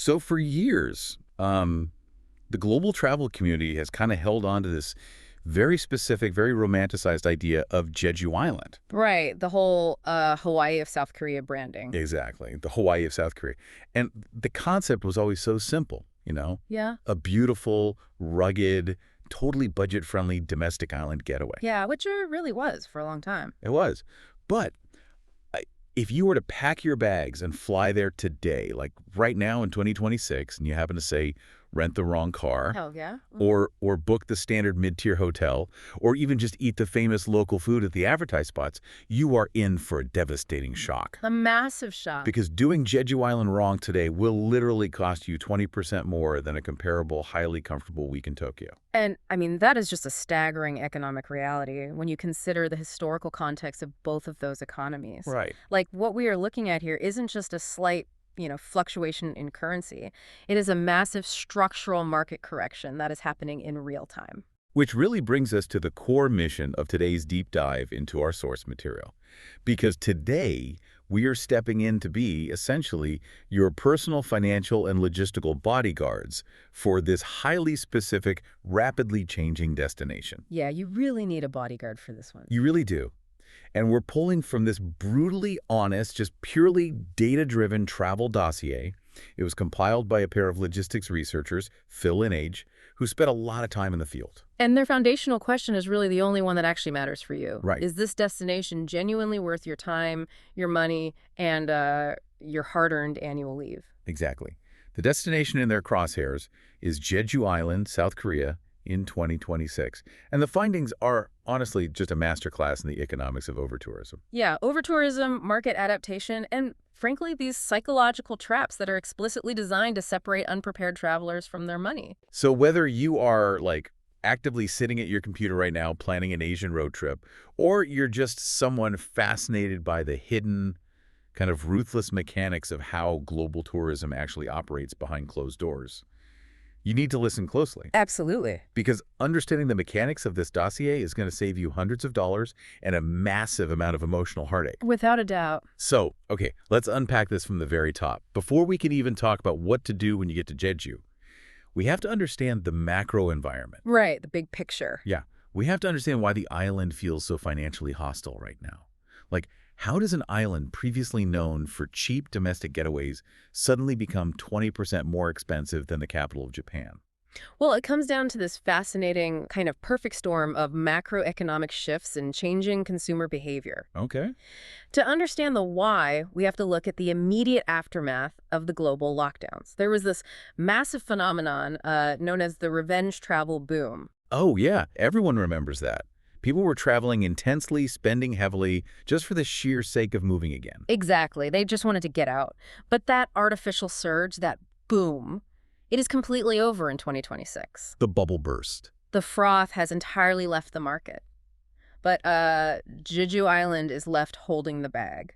So for years, the global travel community has kind of held on to this very specific, very romanticized idea of Jeju Island. Right, the whole Hawaii of South Korea branding. Exactly, the Hawaii of South Korea. And the concept was always so simple, Yeah. a beautiful, rugged, totally budget-friendly domestic island getaway. Yeah, which it really was for a long time. It was. But if you were to pack your bags and fly there today, like right now in 2026, and you happen to say rent the wrong car, Hell yeah. or book the standard mid-tier hotel, or even just eat the famous local food at the advertised spots, you are in for a devastating shock. A massive shock. Because doing Jeju Island wrong today will literally cost you 20% more than a comparable, highly comfortable week in Tokyo. And, I mean, that is just a staggering economic reality when you consider the historical context of both of those economies. Right. Like, what we are looking at here isn't just a slight fluctuation in currency. It is a massive structural market correction that is happening in real time. Which really brings us to the core mission of today's deep dive into our source material. Because today, we are stepping in to be, essentially, your personal financial and logistical bodyguards for this highly specific, rapidly changing destination. Yeah, you really need a bodyguard for this one. You really do. And we're pulling from this brutally honest, just purely data-driven travel dossier. It was compiled by a pair of logistics researchers, Phil and Age, who spent a lot of time in the field. And their foundational question is really the only one that actually matters for you. Right. Is this destination genuinely worth your time, your money, and your hard-earned annual leave? Exactly. The destination in their crosshairs is Jeju Island, South Korea, in 2026. And the findings are honestly just a masterclass in the economics of overtourism. Yeah, overtourism, market adaptation, and frankly, these psychological traps that are explicitly designed to separate unprepared travelers from their money. So whether you are actively sitting at your computer right now planning an Asian road trip, or you're just someone fascinated by the hidden, kind of ruthless mechanics of how global tourism actually operates behind closed doors, you need to listen closely. Absolutely. Because understanding the mechanics of this dossier is going to save you hundreds of dollars and a massive amount of emotional heartache. Without a doubt. So, okay, let's unpack this from the very top. Before we can even talk about what to do when you get to Jeju, we have to understand the macro environment. Right, the big picture. Yeah, we have to understand why the island feels so financially hostile right now. How does an island previously known for cheap domestic getaways suddenly become 20% more expensive than the capital of Japan? Well, it comes down to this fascinating kind of perfect storm of macroeconomic shifts and changing consumer behavior. Okay. To understand the why, we have to look at the immediate aftermath of the global lockdowns. There was this massive phenomenon known as the revenge travel boom. Oh, yeah. Everyone remembers that. People were traveling intensely, spending heavily, just for the sheer sake of moving again. Exactly. They just wanted to get out. But that artificial surge, that boom, it is completely over in 2026. The bubble burst. The froth has entirely left the market. But Jeju Island is left holding the bag.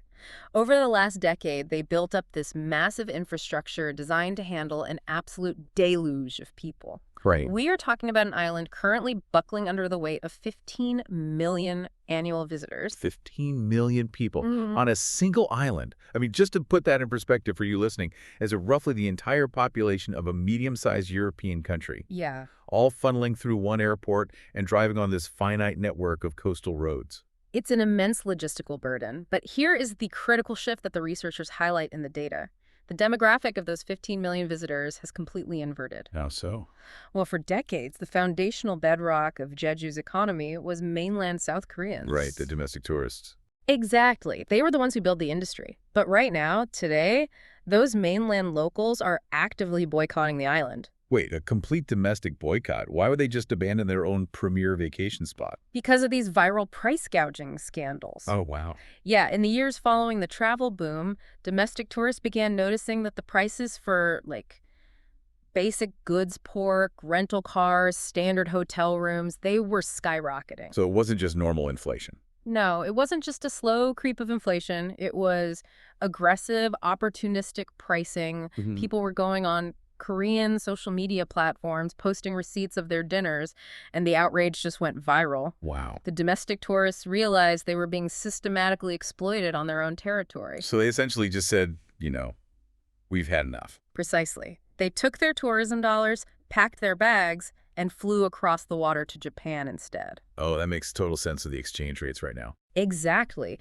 Over the last decade, they built up this massive infrastructure designed to handle an absolute deluge of people. Right. We are talking about an island currently buckling under the weight of 15 million annual visitors. 15 million people Mhm. on a single island. I mean, just to put that in perspective for you listening, as roughly the entire population of a medium-sized European country, Yeah. all funneling through one airport and driving on this finite network of coastal roads. It's an immense logistical burden, but here is the critical shift that the researchers highlight in the data. The demographic of those 15 million visitors has completely inverted. How so? Well, for decades, the foundational bedrock of Jeju's economy was mainland South Koreans. Right, the domestic tourists. Exactly. They were the ones who built the industry. But right now, today, those mainland locals are actively boycotting the island. Wait, a complete domestic boycott? Why would they just abandon their own premier vacation spot? Because of these viral price gouging scandals. Oh, wow. Yeah, in the years following the travel boom, domestic tourists began noticing that the prices for, basic goods, pork, rental cars, standard hotel rooms, they were skyrocketing. So it wasn't just normal inflation. No, it wasn't just a slow creep of inflation. It was aggressive, opportunistic pricing. Mhm. People were going on Korean social media platforms, posting receipts of their dinners, and the outrage just went viral. Wow. The domestic tourists realized they were being systematically exploited on their own territory. So they essentially just said, we've had enough. Precisely. They took their tourism dollars, packed their bags, and flew across the water to Japan instead. Oh, that makes total sense of the exchange rates right now. Exactly.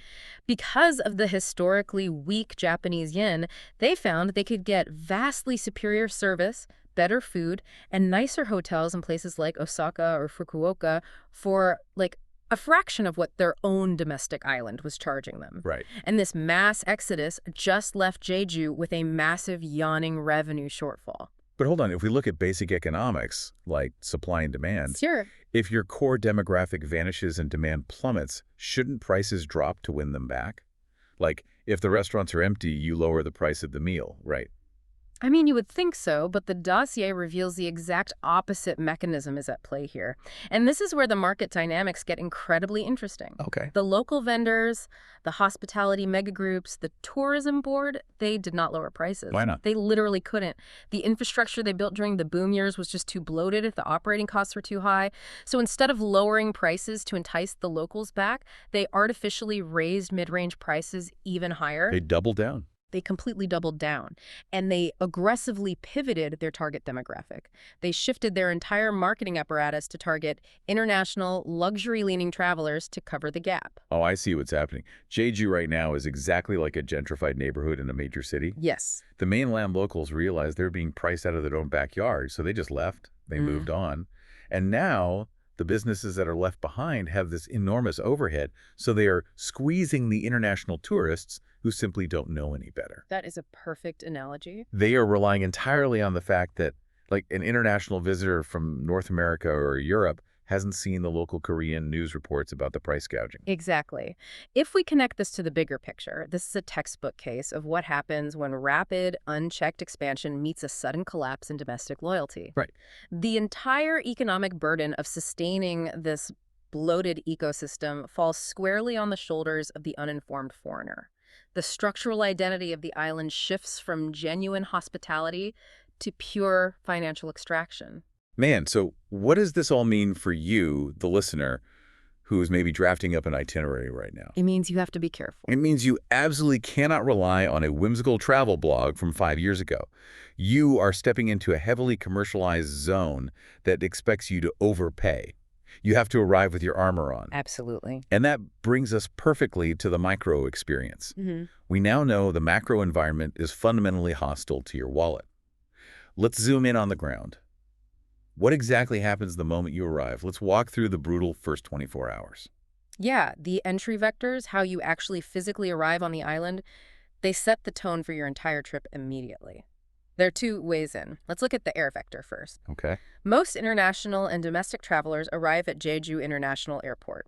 Because of the historically weak Japanese yen, they found they could get vastly superior service, better food, and nicer hotels in places like Osaka or Fukuoka for, like, a fraction of what their own domestic island was charging them. Right. And this mass exodus just left Jeju with a massive yawning revenue shortfall. But hold on, if we look at basic economics, like supply and demand, Sure. if your core demographic vanishes and demand plummets, shouldn't prices drop to win them back? Like, if the restaurants are empty, you lower the price of the meal, right? I mean, you would think so, but the dossier reveals the exact opposite mechanism is at play here. And this is where the market dynamics get incredibly interesting. Okay. The local vendors, the hospitality megagroups, the tourism board, they did not lower prices. Why not? They literally couldn't. The infrastructure they built during the boom years was just too bloated. The operating costs were too high. So instead of lowering prices to entice the locals back, they artificially raised mid-range prices even higher. They doubled down. They completely doubled down, and they aggressively pivoted their target demographic. They shifted their entire marketing apparatus to target international, luxury-leaning travelers to cover the gap. Oh, I see what's happening. Jeju right now is exactly like a gentrified neighborhood in a major city. Yes. The mainland locals realized they're being priced out of their own backyard, so they just left. They moved on. And now the businesses that are left behind have this enormous overhead, so they are squeezing the international tourists who simply don't know any better. That is a perfect analogy. They are relying entirely on the fact that, like, an international visitor from North America or Europe hasn't seen the local Korean news reports about the price gouging. Exactly. If we connect this to the bigger picture, this is a textbook case of what happens when rapid, unchecked expansion meets a sudden collapse in domestic loyalty. Right. The entire economic burden of sustaining this bloated ecosystem falls squarely on the shoulders of the uninformed foreigner. The structural identity of the island shifts from genuine hospitality to pure financial extraction. Man, so what does this all mean for you, the listener, who is maybe drafting up an itinerary right now? It means you have to be careful. It means you absolutely cannot rely on a whimsical travel blog from 5 years ago. You are stepping into a heavily commercialized zone that expects you to overpay. You have to arrive with your armor on. Absolutely. And that brings us perfectly to the micro experience. We now know the macro environment is fundamentally hostile to your wallet. Let's zoom in on the ground. What exactly happens the moment you arrive? Let's walk through the brutal first 24 hours. Yeah, the entry vectors, how you actually physically arrive on the island, they set the tone for your entire trip immediately. There are two ways in. Let's look at the air vector first. Okay. Most international and domestic travelers arrive at Jeju International Airport.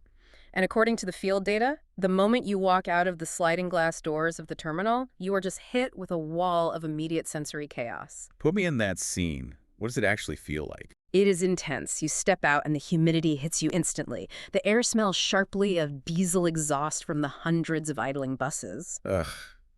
And according to the field data, the moment you walk out of the sliding glass doors of the terminal, you are just hit with a wall of immediate sensory chaos. Put me in that scene. What does it actually feel like? It is intense. You step out and the humidity hits you instantly. The air smells sharply of diesel exhaust from the hundreds of idling buses. Ugh,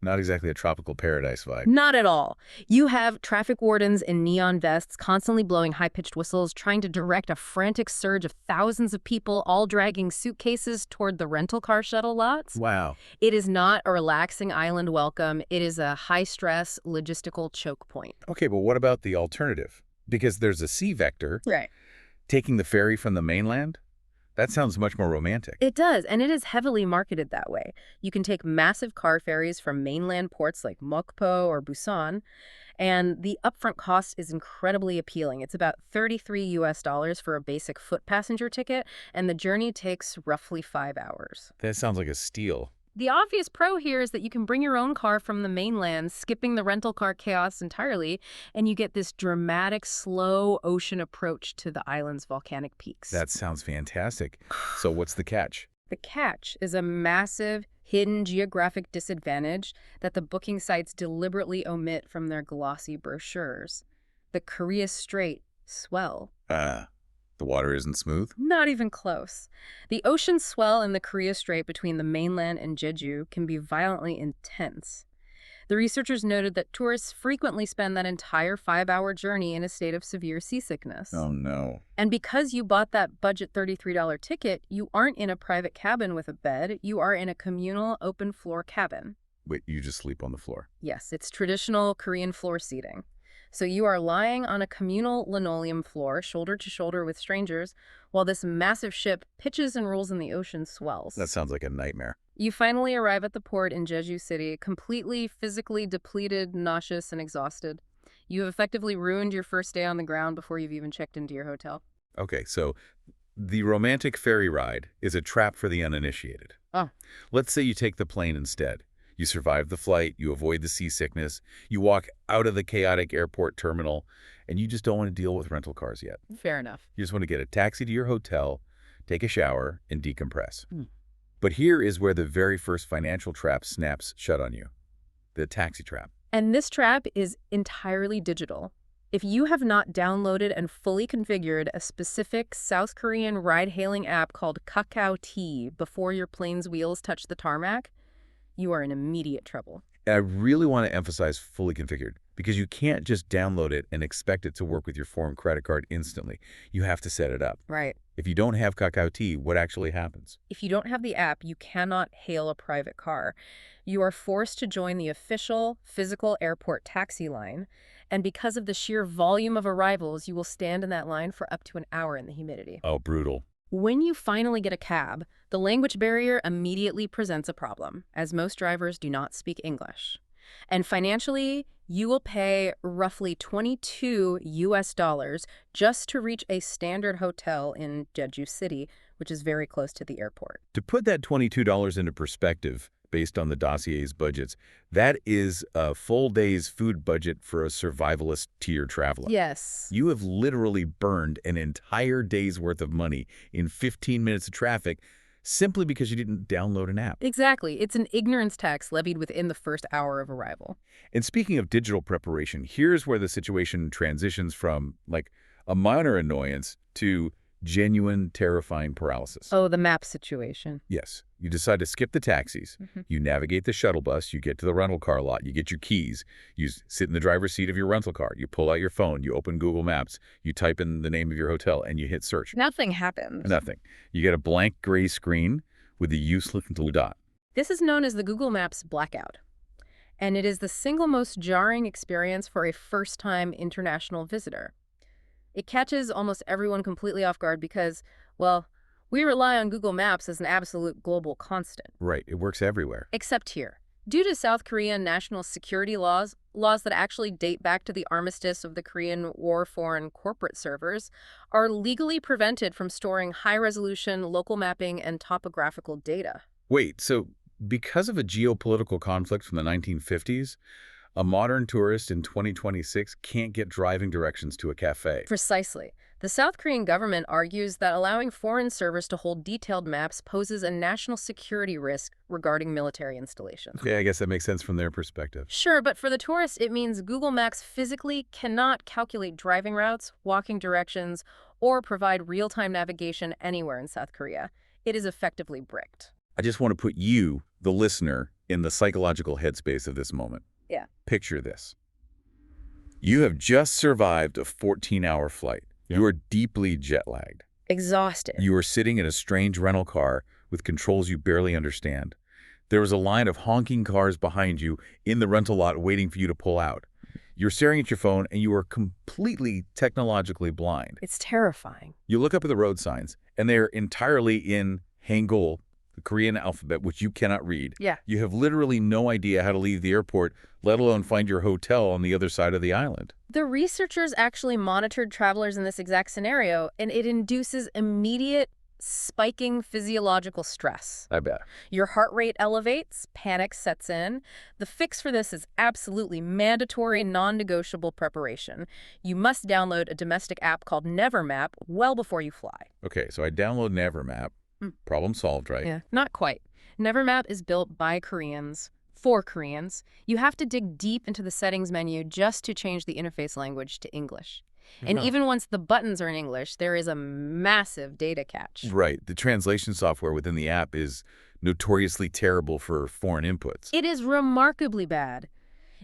not exactly a tropical paradise vibe. Not at all. You have traffic wardens in neon vests constantly blowing high-pitched whistles, trying to direct a frantic surge of thousands of people, all dragging suitcases toward the rental car shuttle lots. Wow. It is not a relaxing island welcome. It is a high-stress logistical choke point. Okay, but what about the alternative? Because there's a sea vector. Right. Taking the ferry from the mainland? That sounds much more romantic. It does, and it is heavily marketed that way. You can take massive car ferries from mainland ports like Mokpo or Busan, and the upfront cost is incredibly appealing. It's about $33 for a basic foot passenger ticket, and the journey takes roughly 5 hours. That sounds like a steal. The obvious pro here is that you can bring your own car from the mainland, skipping the rental car chaos entirely, and you get this dramatic, slow ocean approach to the island's volcanic peaks. That sounds fantastic. So what's the catch? The catch is a massive, hidden geographic disadvantage that the booking sites deliberately omit from their glossy brochures. The Korea Strait swell. The water isn't smooth? Not even close. The ocean swell in the Korea Strait between the mainland and Jeju can be violently intense. The researchers noted that tourists frequently spend that entire 5-hour journey in a state of severe seasickness. Oh, no. And because you bought that budget $33 ticket, you aren't in a private cabin with a bed. You are in a communal open-floor cabin. Wait, you just sleep on the floor? Yes, it's traditional Korean floor seating. So you are lying on a communal linoleum floor, shoulder to shoulder with strangers, while this massive ship pitches and rolls in the ocean That swells. sounds like a nightmare. You finally arrive at the port in Jeju City, completely physically depleted, nauseous, and exhausted. You have effectively ruined your first day on the ground before you've even checked into your hotel. Okay, so the romantic ferry ride is a trap for the uninitiated. Oh. Let's say you take the plane instead. You survive the flight, you avoid the seasickness, you walk out of the chaotic airport terminal, and you just don't want to deal with rental cars yet. Fair enough. You just want to get a taxi to your hotel, take a shower, and decompress. Hmm. But here is where the very first financial trap snaps shut on you. The taxi trap. And this trap is entirely digital. If you have not downloaded and fully configured a specific South Korean ride-hailing app called Kakao T before your plane's wheels touch the tarmac, you are in immediate trouble. And I really want to emphasize fully configured because you can't just download it and expect it to work with your foreign credit card instantly. You have to set it up. Right. If you don't have Kakao T, what actually happens? If you don't have the app, you cannot hail a private car. You are forced to join the official physical airport taxi line, and because of the sheer volume of arrivals, you will stand in that line for up to an hour in the humidity. Oh, brutal. When you finally get a cab, the language barrier immediately presents a problem, as most drivers do not speak English. And financially, you will pay roughly $22 just to reach a standard hotel in Jeju City, which is very close to the airport. To put that $22 into perspective, based on the dossier's budgets, that is a full day's food budget for a survivalist tier traveler. Yes. You have literally burned an entire day's worth of money in 15 minutes of traffic simply because you didn't download an app. Exactly. It's an ignorance tax levied within the first hour of arrival. And speaking of digital preparation, here's where the situation transitions from, like, a minor annoyance to genuine, terrifying paralysis. Oh, the map situation. Yes. You decide to skip the taxis. You navigate the shuttle bus. You get to the rental car lot. You get your keys. You sit in the driver's seat of your rental car. You pull out your phone. You open Google Maps. You type in the name of your hotel, and you hit search. Nothing happens. Nothing. You get a blank gray screen with the useless little dot. This is known as the Google Maps blackout. And it is the single most jarring experience for a first-time international visitor. It catches almost everyone completely off guard because, well, we rely on Google Maps as an absolute global constant. Right. It works everywhere. Except here. Due to South Korean national security laws that actually date back to the armistice of the Korean War foreign corporate servers, are legally prevented from storing high-resolution local mapping and topographical data. Wait, so because of a geopolitical conflict from the 1950s, a modern tourist in 2026 can't get driving directions to a cafe. Precisely. The South Korean government argues that allowing foreign servers to hold detailed maps poses a national security risk regarding military installations. Okay, I guess that makes sense from their perspective. Sure, but for the tourist, it means Google Maps physically cannot calculate driving routes, walking directions, or provide real-time navigation anywhere in South Korea. It is effectively bricked. I just want to put you, the listener, in the psychological headspace of this moment. Yeah. Picture this. You have just survived a 14-hour flight. You are deeply jet-lagged. Exhausted. You are sitting in a strange rental car with controls you barely understand. There is a line of honking cars behind you in the rental lot waiting for you to pull out. You're staring at your phone and you are completely technologically blind. It's terrifying. You look up at the road signs and they are entirely in Hangul, the Korean alphabet, which you cannot read. Yeah. You have literally no idea how to leave the airport, let alone find your hotel on the other side of the island. The researchers actually monitored travelers in this exact scenario, and it induces immediate spiking physiological stress. I bet. Your heart rate elevates, panic sets in. The fix for this is absolutely mandatory, non-negotiable preparation. You must download a domestic app called Nevermap well before you fly. Okay, so I download Nevermap. Problem solved, right? Yeah, not quite. Nevermap is built by Koreans, for Koreans. You have to dig deep into the settings menu just to change the interface language to English. And even once the buttons are in English, there is a massive data catch. Right. The translation software within the app is notoriously terrible for foreign inputs. It is remarkably bad.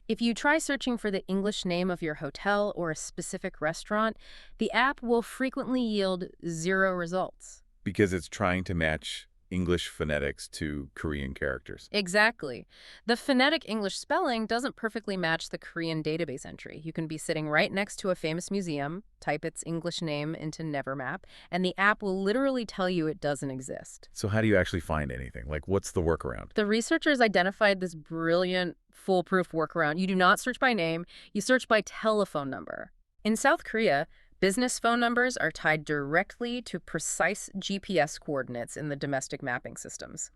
If you try searching for the English name of your hotel or a specific restaurant, the app will frequently yield 0 results. Because it's trying to match English phonetics to Korean characters. Exactly. The phonetic English spelling doesn't perfectly match the Korean database entry. You can be sitting right next to a famous museum, type its English name into Nevermap, and the app will literally tell you it doesn't exist. So how do you actually find anything? Like, what's the workaround? The researchers identified this brilliant, foolproof workaround. You do not search by name, you search by telephone number. In South Korea, business phone numbers are tied directly to precise GPS coordinates in the domestic mapping systems.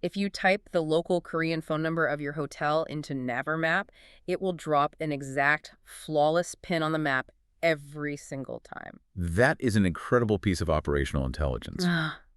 If you type the local Korean phone number of your hotel into Navermap, it will drop an exact, flawless pin on the map every single time. That is an incredible piece of operational intelligence.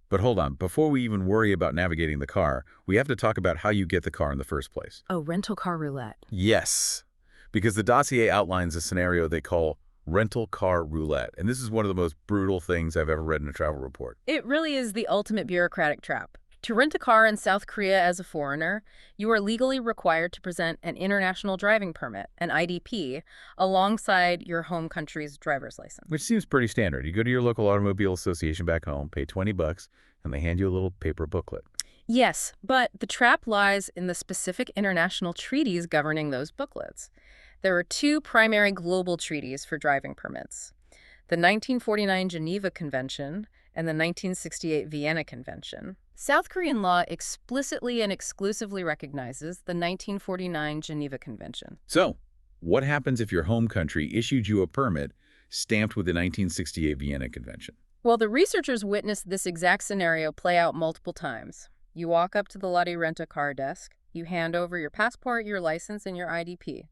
But hold on, before we even worry about navigating the car, we have to talk about how you get the car in the first place. Oh, rental car roulette. Yes, because the dossier outlines a scenario they call rental car roulette, and this is one of the most brutal things I've ever read in a travel report. It really is the ultimate bureaucratic trap. To rent a car in South Korea as a foreigner, you are legally required to present an international driving permit, an IDP, alongside your home country's driver's license. Which seems pretty standard. You go to your local automobile association back home, pay 20 bucks, and they hand you a little paper booklet. Yes, but the trap lies in the specific international treaties governing those booklets. There are two primary global treaties for driving permits: the 1949 Geneva Convention and the 1968 Vienna Convention. South Korean law explicitly and exclusively recognizes the 1949 Geneva Convention. So, what happens if your home country issued you a permit stamped with the 1968 Vienna Convention? Well, the researchers witnessed this exact scenario play out multiple times. You walk up to the Lottie Rent-A-Car desk, you hand over your passport, your license, and your IDP.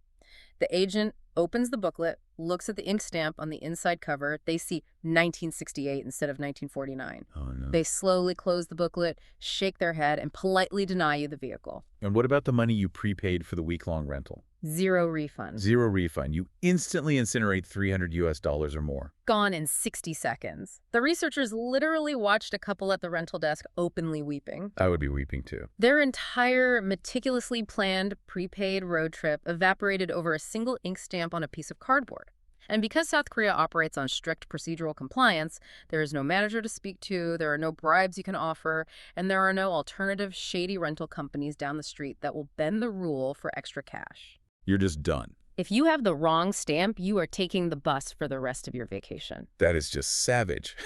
The agent opens the booklet, looks at the ink stamp on the inside cover. They see 1968 instead of 1949. Oh, no. They slowly close the booklet, shake their head, and politely deny you the vehicle. And what about the money you prepaid for the week-long rental? Zero refund. Zero refund. You instantly incinerate $300 or more. Gone in 60 seconds. The researchers literally watched a couple at the rental desk openly weeping. I would be weeping too. Their entire meticulously planned prepaid road trip evaporated over a single ink stamp on a piece of cardboard. And because South Korea operates on strict procedural compliance, there is no manager to speak to, there are no bribes you can offer, and there are no alternative shady rental companies down the street that will bend the rule for extra cash. You're just done. If you have the wrong stamp, you are taking the bus for the rest of your vacation. That is just savage.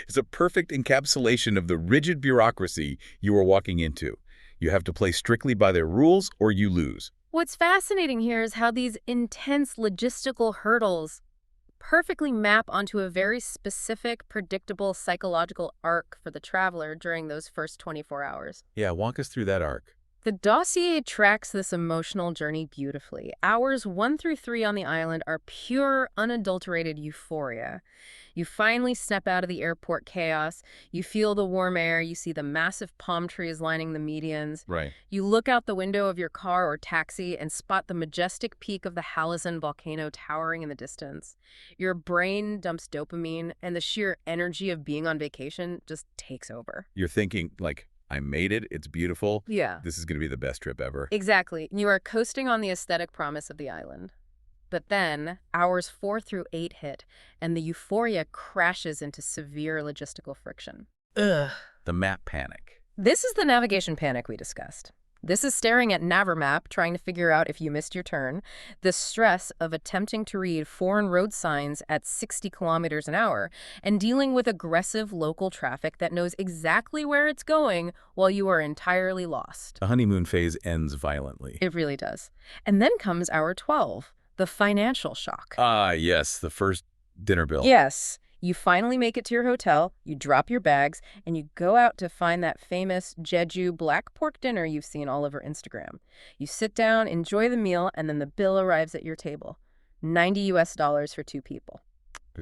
It's a perfect encapsulation of the rigid bureaucracy you are walking into. You have to play strictly by their rules or you lose. What's fascinating here is how these intense logistical hurdles perfectly map onto a very specific, predictable psychological arc for the traveler during those first 24 hours. Yeah, walk us through that arc. The dossier tracks this emotional journey beautifully. Hours 1 through 3 on the island are pure, unadulterated euphoria. You finally step out of the airport chaos. You feel the warm air. You see the massive palm trees lining the medians. Right. You look out the window of your car or taxi and spot the majestic peak of the Halazon volcano towering in the distance. Your brain dumps dopamine, and the sheer energy of being on vacation just takes over. You're thinking, like, I made it. It's beautiful. Yeah. This is going to be the best trip ever. Exactly. You are coasting on the aesthetic promise of the island. But then, hours 4 through 8 hit, and the euphoria crashes into severe logistical friction. Ugh. The map panic. This is the navigation panic we discussed. This is staring at Navermap, trying to figure out if you missed your turn. The stress of attempting to read foreign road signs at 60 kilometers an hour and dealing with aggressive local traffic that knows exactly where it's going while you are entirely lost. The honeymoon phase ends violently. It really does. And then comes hour 12, the financial shock. Ah, yes, the first dinner bill. Yes. You finally make it to your hotel, you drop your bags, and you go out to find that famous Jeju black pork dinner you've seen all over Instagram. You sit down, enjoy the meal, and then the bill arrives at your table. $90 for 2 people.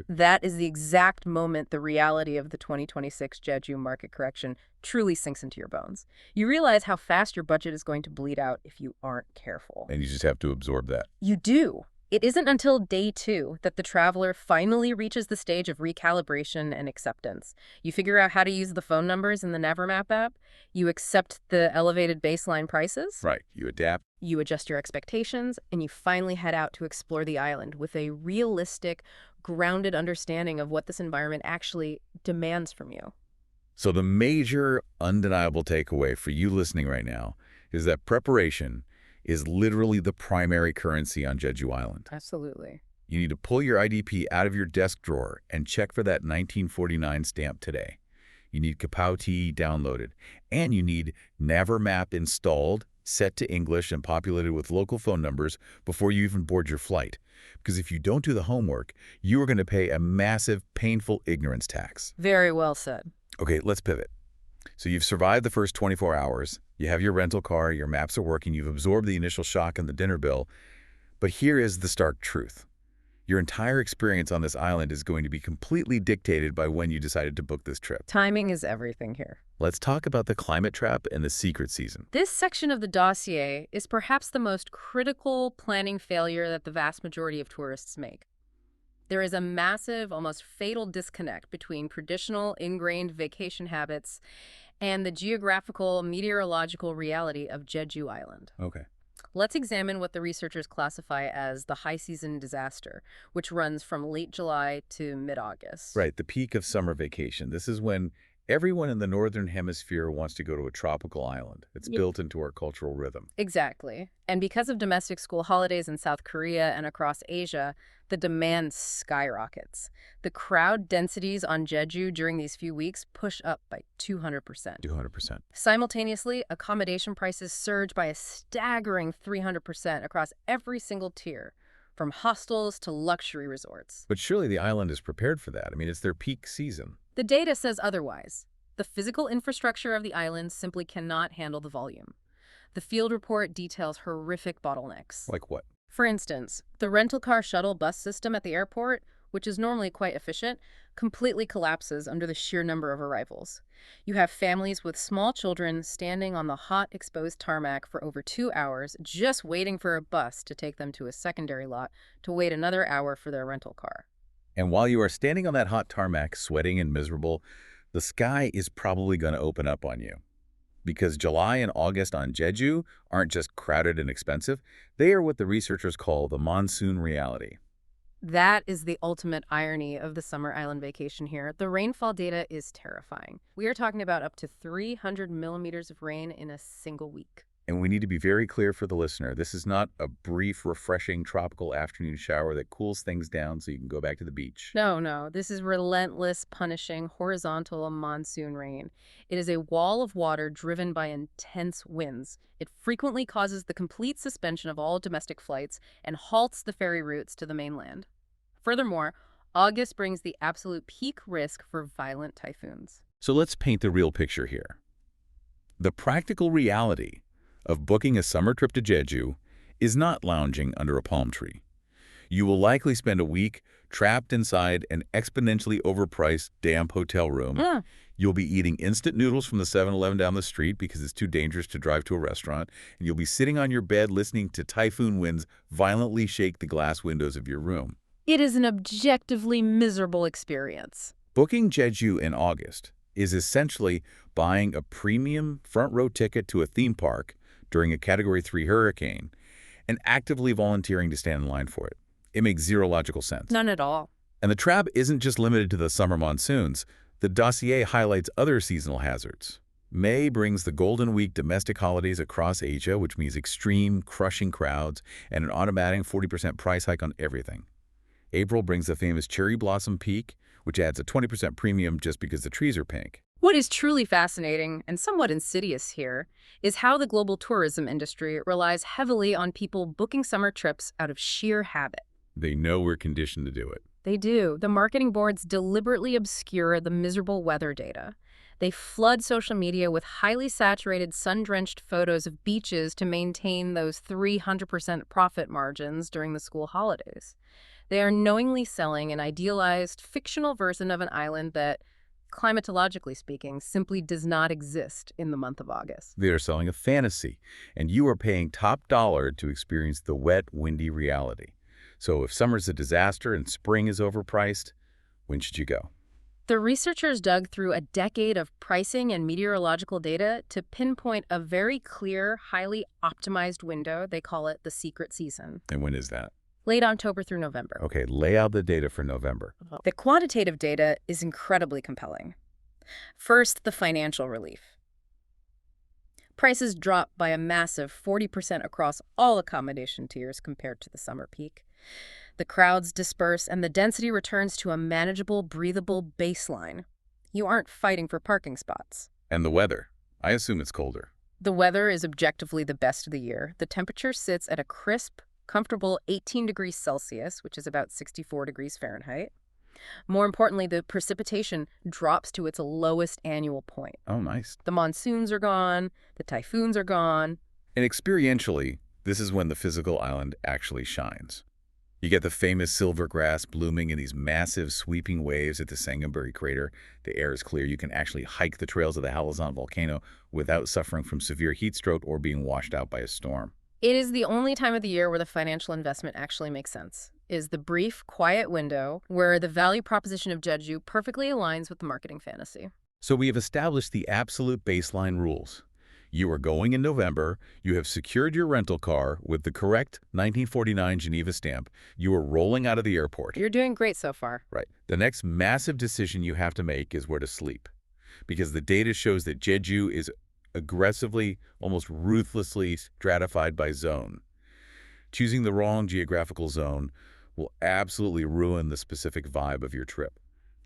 That is the exact moment the reality of the 2026 Jeju market correction truly sinks into your bones. You realize how fast your budget is going to bleed out if you aren't careful. And you just have to absorb that. You do. It isn't until day 2 that the traveler finally reaches the stage of recalibration and acceptance. You figure out how to use the phone numbers in the Navermap app. You accept the elevated baseline prices. Right. You adapt. You adjust your expectations, and you finally head out to explore the island with a realistic, grounded understanding of what this environment actually demands from you. So the major undeniable takeaway for you listening right now is that preparation is literally the primary currency on Jeju Island. Absolutely. You need to pull your IDP out of your desk drawer and check for that 1949 stamp today. You need Kapow TE downloaded, and you need Naver Map installed, set to English, and populated with local phone numbers before you even board your flight. Because if you don't do the homework, you are going to pay a massive, painful ignorance tax. Very well said. Okay, let's pivot. So you've survived the first 24 hours. You have your rental car, your maps are working, you've absorbed the initial shock and the dinner bill. But here is the stark truth. Your entire experience on this island is going to be completely dictated by when you decided to book this trip. Timing is everything here. Let's talk about the climate trap and the secret season. This section of the dossier is perhaps the most critical planning failure that the vast majority of tourists make. There is a massive, almost fatal disconnect between traditional, ingrained vacation habits and the geographical, meteorological reality of Jeju Island. Okay. Let's examine what the researchers classify as the high season disaster, which runs from late July to mid-August. Right, the peak of summer vacation. This is when everyone in the northern hemisphere wants to go to a tropical island. It's built into our cultural rhythm. Exactly. And because of domestic school holidays in South Korea and across Asia, the demand skyrockets. The crowd densities on Jeju during these few weeks push up by 200%. 200%. Simultaneously, accommodation prices surge by a staggering 300% across every single tier, from hostels to luxury resorts. But surely the island is prepared for that. I mean, it's their peak season. The data says otherwise. The physical infrastructure of the island simply cannot handle the volume. The field report details horrific bottlenecks. Like what? For instance, the rental car shuttle bus system at the airport, which is normally quite efficient, completely collapses under the sheer number of arrivals. You have families with small children standing on the hot, exposed tarmac for over 2 hours, just waiting for a bus to take them to a secondary lot to wait another hour for their rental car. And while you are standing on that hot tarmac, sweating and miserable, the sky is probably going to open up on you. Because July and August on Jeju aren't just crowded and expensive, they are what the researchers call the monsoon reality. That is the ultimate irony of the summer island vacation here. The rainfall data is terrifying. We are talking about up to 300 millimeters of rain in a single week. And we need to be very clear for the listener. This is not a brief, refreshing tropical afternoon shower that cools things down so you can go back to the beach. No. This is relentless, punishing, horizontal monsoon rain. It is a wall of water driven by intense winds. It frequently causes the complete suspension of all domestic flights and halts the ferry routes to the mainland. Furthermore, August brings the absolute peak risk for violent typhoons. So let's paint the real picture here. The practical reality of booking a summer trip to Jeju is not lounging under a palm tree. You will likely spend a week trapped inside an exponentially overpriced, damp hotel room. You'll be eating instant noodles from the 7-Eleven down the street because it's too dangerous to drive to a restaurant, and you'll be sitting on your bed listening to typhoon winds violently shake the glass windows of your room. It is an objectively miserable experience. Booking Jeju in August is essentially buying a premium front-row ticket to a theme park during a Category 3 hurricane and actively volunteering to stand in line for it. It makes zero logical sense. None at all. And the trap isn't just limited to the summer monsoons. The dossier highlights other seasonal hazards. May brings the Golden Week domestic holidays across Asia, which means extreme, crushing crowds and an automatic 40% price hike on everything. April brings the famous cherry blossom peak, which adds a 20% premium just because the trees are pink. What is truly fascinating and somewhat insidious here is how the global tourism industry relies heavily on people booking summer trips out of sheer habit. They know we're conditioned to do it. They do. The marketing boards deliberately obscure the miserable weather data. They flood social media with highly saturated, sun-drenched photos of beaches to maintain those 300% profit margins during the school holidays. They are knowingly selling an idealized, fictional version of an island that, climatologically speaking, simply does not exist in the month of August. They are selling a fantasy, and you are paying top dollar to experience the wet, windy reality. So if summer's a disaster and spring is overpriced, when should you go? The researchers dug through a decade of pricing and meteorological data to pinpoint a very clear, highly optimized window. They call it the secret season. And when is that? Late October through November. Okay, lay out the data for November. The quantitative data is incredibly compelling. First, the financial relief. Prices dropped by a massive 40% across all accommodation tiers compared to the summer peak. The crowds disperse and the density returns to a manageable, breathable baseline. You aren't fighting for parking spots. And the weather. I assume it's colder. The weather is objectively the best of the year. The temperature sits at a crisp, comfortable 18 degrees Celsius, which is about 64 degrees Fahrenheit. More importantly, the precipitation drops to its lowest annual point. Oh, nice. The monsoons are gone, the typhoons are gone. And experientially, this is when the physical island actually shines. You get the famous silver grass blooming in these massive sweeping waves at the Sangambury crater. The air is clear. You can actually hike the trails of the Halazon volcano without suffering from severe heat stroke or being washed out by a storm. It is the only time of the year where the financial investment actually makes sense. Is the brief, quiet window where the value proposition of Jeju perfectly aligns with the marketing fantasy. So we have established the absolute baseline rules. You are going in November, you have secured your rental car with the correct 1949 Geneva stamp, you are rolling out of the airport. You're doing great so far. Right. The next massive decision you have to make is where to sleep. Because the data shows that Jeju is aggressively, almost ruthlessly stratified by zone. Choosing the wrong geographical zone will absolutely ruin the specific vibe of your trip.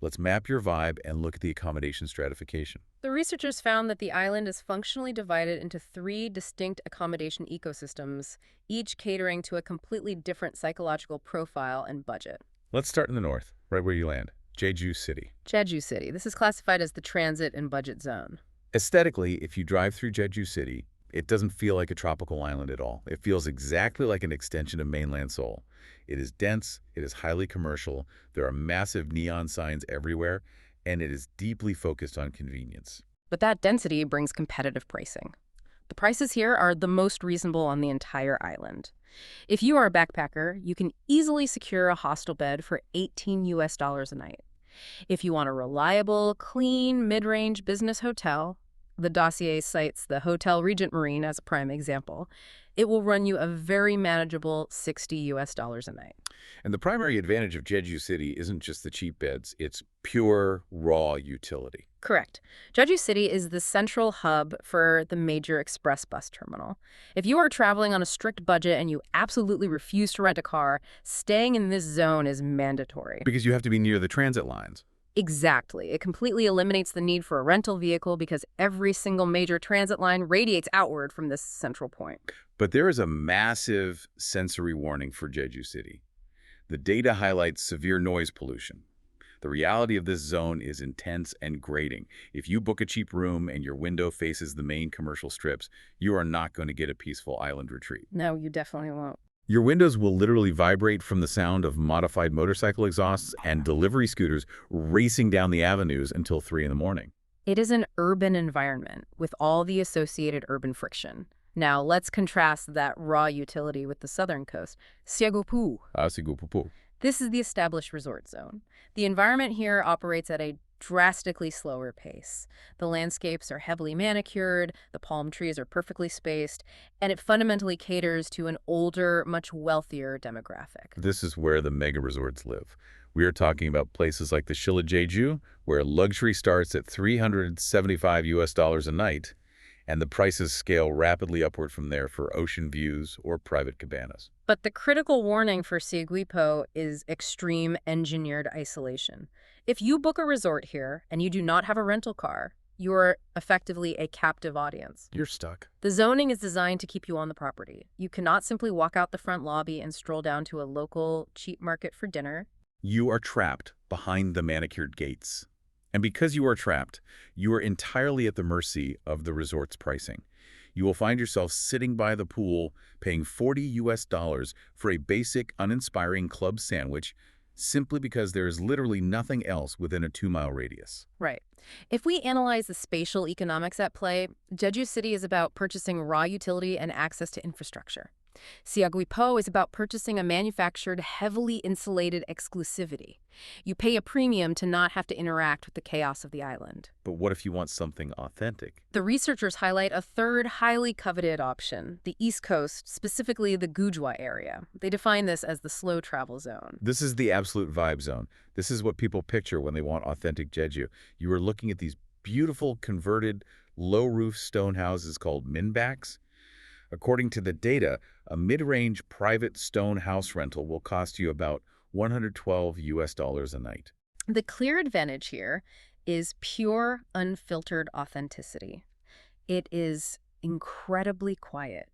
Let's map your vibe and look at the accommodation stratification. The researchers found that the island is functionally divided into 3 distinct accommodation ecosystems, each catering to a completely different psychological profile and budget. Let's start in the north, right where you land, Jeju City. Jeju City. This is classified as the transit and budget zone. Aesthetically, if you drive through Jeju City, it doesn't feel like a tropical island at all. It feels exactly like an extension of mainland Seoul. It is dense, it is highly commercial, there are massive neon signs everywhere, and it is deeply focused on convenience. But that density brings competitive pricing. The prices here are the most reasonable on the entire island. If you are a backpacker, you can easily secure a hostel bed for $18 a night. If you want a reliable, clean, mid-range business hotel, the dossier cites the Hotel Regent Marine as a prime example, it will run you a very manageable $60 a night. And the primary advantage of Jeju City isn't just the cheap beds, it's pure, raw utility. Correct. Jeju City is the central hub for the major express bus terminal. If you are traveling on a strict budget and you absolutely refuse to rent a car, staying in this zone is mandatory. Because you have to be near the transit lines. Exactly. It completely eliminates the need for a rental vehicle because every single major transit line radiates outward from this central point. But there is a massive sensory warning for Jeju City. The data highlights severe noise pollution. The reality of this zone is intense and grating. If you book a cheap room and your window faces the main commercial strips, you are not going to get a peaceful island retreat. No, you definitely won't. Your windows will literally vibrate from the sound of modified motorcycle exhausts and delivery scooters racing down the avenues until 3 in the morning. It is an urban environment with all the associated urban friction. Now, let's contrast that raw utility with the southern coast, Siagupu. Sigupupu. This is the established resort zone. The environment here operates at a drastically slower pace. The landscapes are heavily manicured, the palm trees are perfectly spaced, and it fundamentally caters to an older, much wealthier demographic. This is where the mega resorts live. We are talking about places like the Shilla Jeju, where luxury starts at $375 a night, and the prices scale rapidly upward from there for ocean views or private cabanas. But the critical warning for Siaguipo is extreme engineered isolation. If you book a resort here and you do not have a rental car, you are effectively a captive audience. You're stuck. The zoning is designed to keep you on the property. You cannot simply walk out the front lobby and stroll down to a local cheap market for dinner. You are trapped behind the manicured gates. And because you are trapped, you are entirely at the mercy of the resort's pricing. You will find yourself sitting by the pool paying $40 for a basic, uninspiring club sandwich simply because there is literally nothing else within a 2-mile radius. Right. If we analyze the spatial economics at play, Jeju City is about purchasing raw utility and access to infrastructure. Siaguipo is about purchasing a manufactured, heavily insulated exclusivity. You pay a premium to not have to interact with the chaos of the island. But what if you want something authentic? The researchers highlight a third highly coveted option, the East Coast, specifically the gouging area. They define this as the slow travel zone. This is the absolute vibe zone. This is what people picture when they want authentic Jeju. You are looking at these beautiful converted low-roof stone houses called minbacks. According to the data, a mid-range private stone house rental will cost you about 112 US dollars a night. The clear advantage here is pure, unfiltered authenticity. It is incredibly quiet.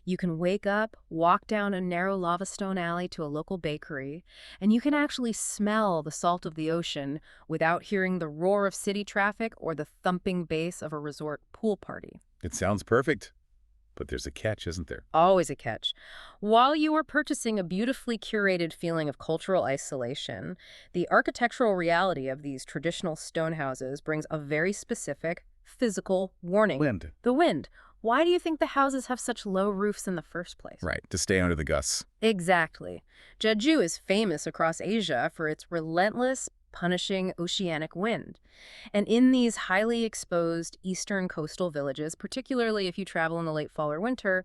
You can wake up, walk down a narrow lava stone alley to a local bakery, and you can actually smell the salt of the ocean without hearing the roar of city traffic or the thumping bass of a resort pool party. It sounds perfect, but there's a catch, isn't there? Always a catch. While you are purchasing a beautifully curated feeling of cultural isolation, the architectural reality of these traditional stone houses brings a very specific physical warning. Wind. The wind. Why do you think the houses have such low roofs in the first place? Right, to stay under the gusts. Exactly. Jeju is famous across Asia for its relentless, punishing oceanic wind. And in these highly exposed eastern coastal villages, particularly if you travel in the late fall or winter,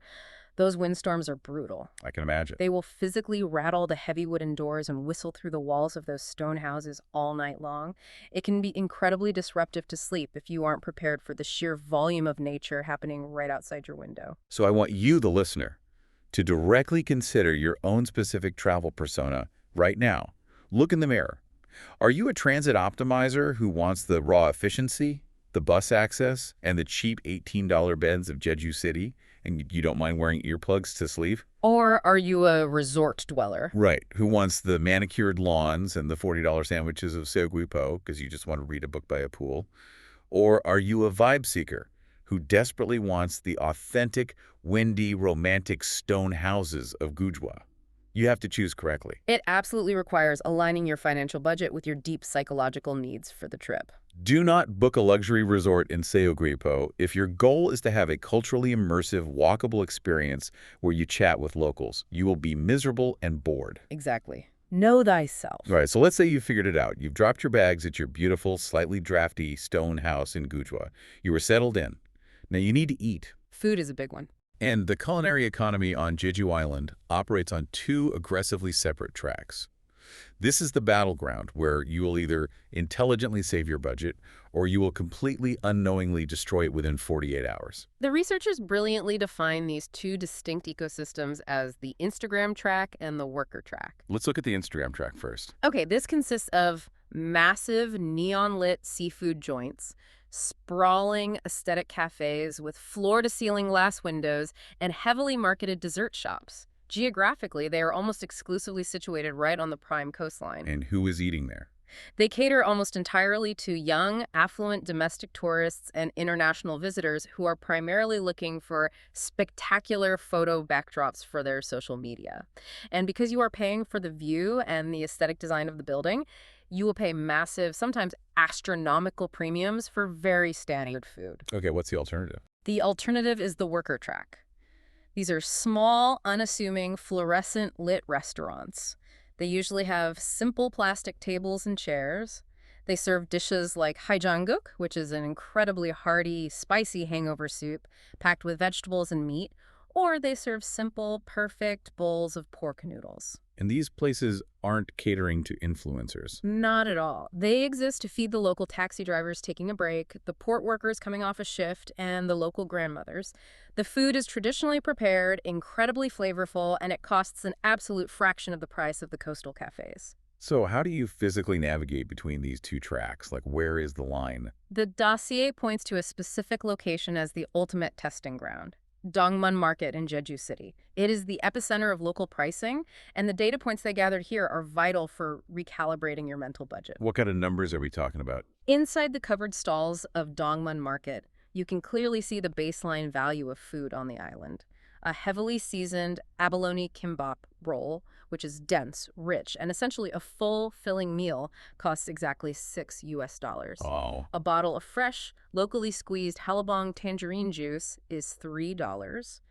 those windstorms are brutal. I can imagine. They will physically rattle the heavy wooden doors and whistle through the walls of those stone houses all night long. It can be incredibly disruptive to sleep if you aren't prepared for the sheer volume of nature happening right outside your window. So I want you, the listener, to directly consider your own specific travel persona right now. Look in the mirror. Are you a transit optimizer who wants the raw efficiency, the bus access, and the cheap $18 beds of Jeju City, and you don't mind wearing earplugs to sleep? Or are you a resort dweller? Right, who wants the manicured lawns and the $40 sandwiches of seogwipo because you just want to read a book by a pool? Or are you a vibe seeker who desperately wants the authentic, windy, romantic stone houses of Gujwa? You have to choose correctly. It absolutely requires aligning your financial budget with your deep psychological needs for the trip. Do not book a luxury resort in Seogwipo if your goal is to have a culturally immersive, walkable experience where you chat with locals. You will be miserable and bored. Exactly. Know thyself. All right, so let's say you figured it out. You've dropped your bags at your beautiful, slightly drafty stone house in Gujwa. You were settled in. Now you need to eat. Food is a big one. And the culinary economy on Jeju Island operates on two aggressively separate tracks. This is the battleground where you will either intelligently save your budget or you will completely unknowingly destroy it within 48 hours. The researchers brilliantly define these two distinct ecosystems as the Instagram track and the worker track. Let's look at the Instagram track first. Okay, this consists of massive neon-lit seafood joints, sprawling aesthetic cafes with floor-to-ceiling glass windows, and heavily marketed dessert shops. Geographically, they are almost exclusively situated right on the prime coastline. And who is eating there? They cater almost entirely to young, affluent domestic tourists and international visitors who are primarily looking for spectacular photo backdrops for their social media. And because you are paying for the view and the aesthetic design of the building, you will pay massive, sometimes astronomical premiums for very standard food. Okay, what's the alternative? The alternative is the worker track. These are small, unassuming, fluorescent-lit restaurants. They usually have simple plastic tables and chairs. They serve dishes like haejangguk, which is an incredibly hearty, spicy hangover soup packed with vegetables and meat, or they serve simple, perfect bowls of pork noodles. And these places aren't catering to influencers. Not at all. They exist to feed the local taxi drivers taking a break, the port workers coming off a shift, and the local grandmothers. The food is traditionally prepared, incredibly flavorful, and it costs an absolute fraction of the price of the coastal cafes. So how do you physically navigate between these two tracks? Like, where is the line? The dossier points to a specific location as the ultimate testing ground. Dongmun Market in Jeju City. It is the epicenter of local pricing, and the data points they gathered here are vital for recalibrating your mental budget. What kind of numbers are we talking about? Inside the covered stalls of Dongmun Market, you can clearly see the baseline value of food on the island. A heavily seasoned abalone kimbap roll, which is dense, rich, and essentially a full, filling meal, costs exactly $6 US. Oh. A bottle of fresh, locally squeezed Hallabong tangerine juice is $3.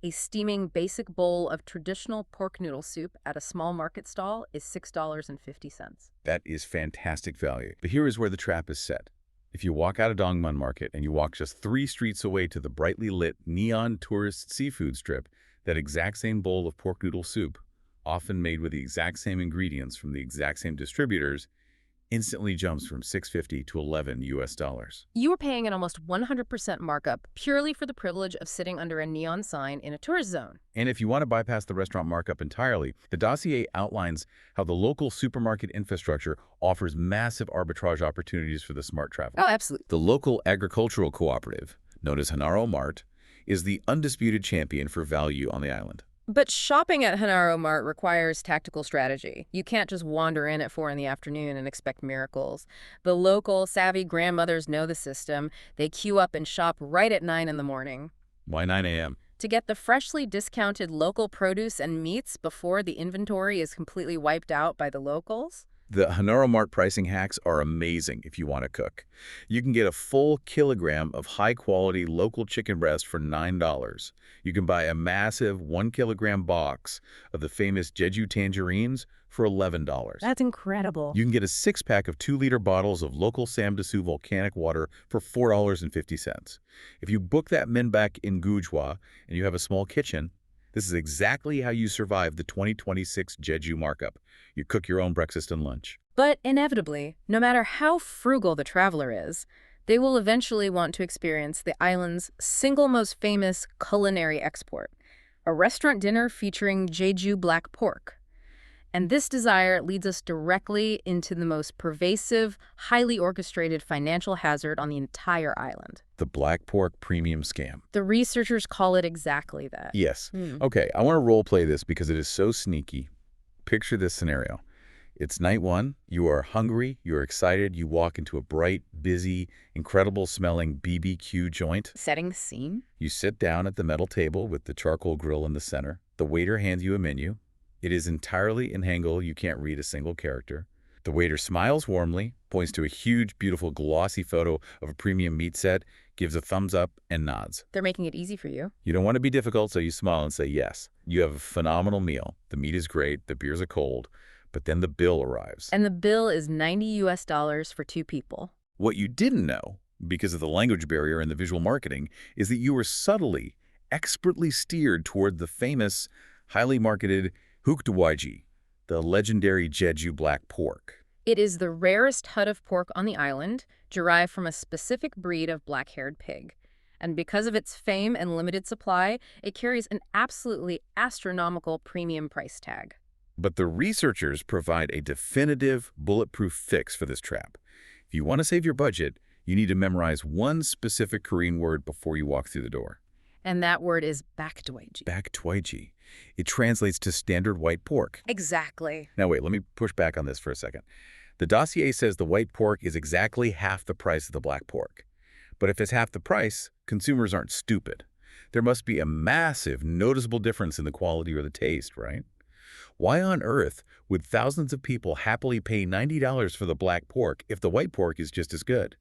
A steaming basic bowl of traditional pork noodle soup at a small market stall is $6.50. That is fantastic value. But here is where the trap is set. If you walk out of Dongmun Market and you walk just 3 streets away to the brightly lit neon tourist seafood strip, that exact same bowl of pork noodle soup, often made with the exact same ingredients from the exact same distributors, Instantly jumps from 650 to 11 US dollars. You are paying an almost 100% markup purely for the privilege of sitting under a neon sign in a tourist zone. And if you want to bypass the restaurant markup entirely, the dossier outlines how the local supermarket infrastructure offers massive arbitrage opportunities for the smart traveler. Oh, absolutely. The local agricultural cooperative, known as Hanaro Mart, is the undisputed champion for value on the island. But shopping at Hanaro Mart requires tactical strategy. You can't just wander in at 4 in the afternoon and expect miracles. The local, savvy grandmothers know the system. They queue up and shop right at 9 in the morning. Why 9 a.m.? To get the freshly discounted local produce and meats before the inventory is completely wiped out by the locals. The Hanaro Mart pricing hacks are amazing if you want to cook. You can get a full kilogram of high-quality local chicken breast for $9. You can buy a massive 1 kilogram box of the famous Jeju tangerines for $11. That's incredible. You can get a 6-pack of 2-liter bottles of local Samdesu volcanic water for $4.50. If you book that minbak in Gujwa and you have a small kitchen, this is exactly how you survive the 2026 Jeju markup. You cook your own breakfast and lunch. But inevitably, no matter how frugal the traveler is, they will eventually want to experience the island's single most famous culinary export, a restaurant dinner featuring Jeju black pork. And this desire leads us directly into the most pervasive, highly orchestrated financial hazard on the entire island. The black pork premium scam. The researchers call it exactly that. Yes. Okay, I want to role play this because it is so sneaky. Picture this scenario. It's night one, you are hungry, you're excited, you walk into a bright, busy, incredible-smelling BBQ joint. Setting the scene? You sit down at the metal table with the charcoal grill in the center. The waiter hands you a menu. It is entirely in Hangul, you can't read a single character. The waiter smiles warmly, points to a huge, beautiful, glossy photo of a premium meat set, gives a thumbs up, and nods. They're making it easy for you. You don't want to be difficult, so you smile and say yes. You have a phenomenal meal. The meat is great, the beers are cold, but then the bill arrives. And the bill is $90 for 2 people. What you didn't know, because of the language barrier and the visual marketing, is that you were subtly, expertly steered toward the famous, highly marketed hukdawaji, the legendary Jeju black pork. It is the rarest hut of pork on the island, derived from a specific breed of black-haired pig. And because of its fame and limited supply, it carries an absolutely astronomical premium price tag. But the researchers provide a definitive, bulletproof fix for this trap. If you want to save your budget, you need to memorize one specific Korean word before you walk through the door. And that word is bakdwaeji. Bakdwaeji. It translates to standard white pork. Exactly. Now wait, let me push back on this for a second. The dossier says the white pork is exactly half the price of the black pork. But if it's half the price, consumers aren't stupid. There must be a massive, noticeable difference in the quality or the taste, right? Why on earth would thousands of people happily pay $90 for the black pork if the white pork is just as good?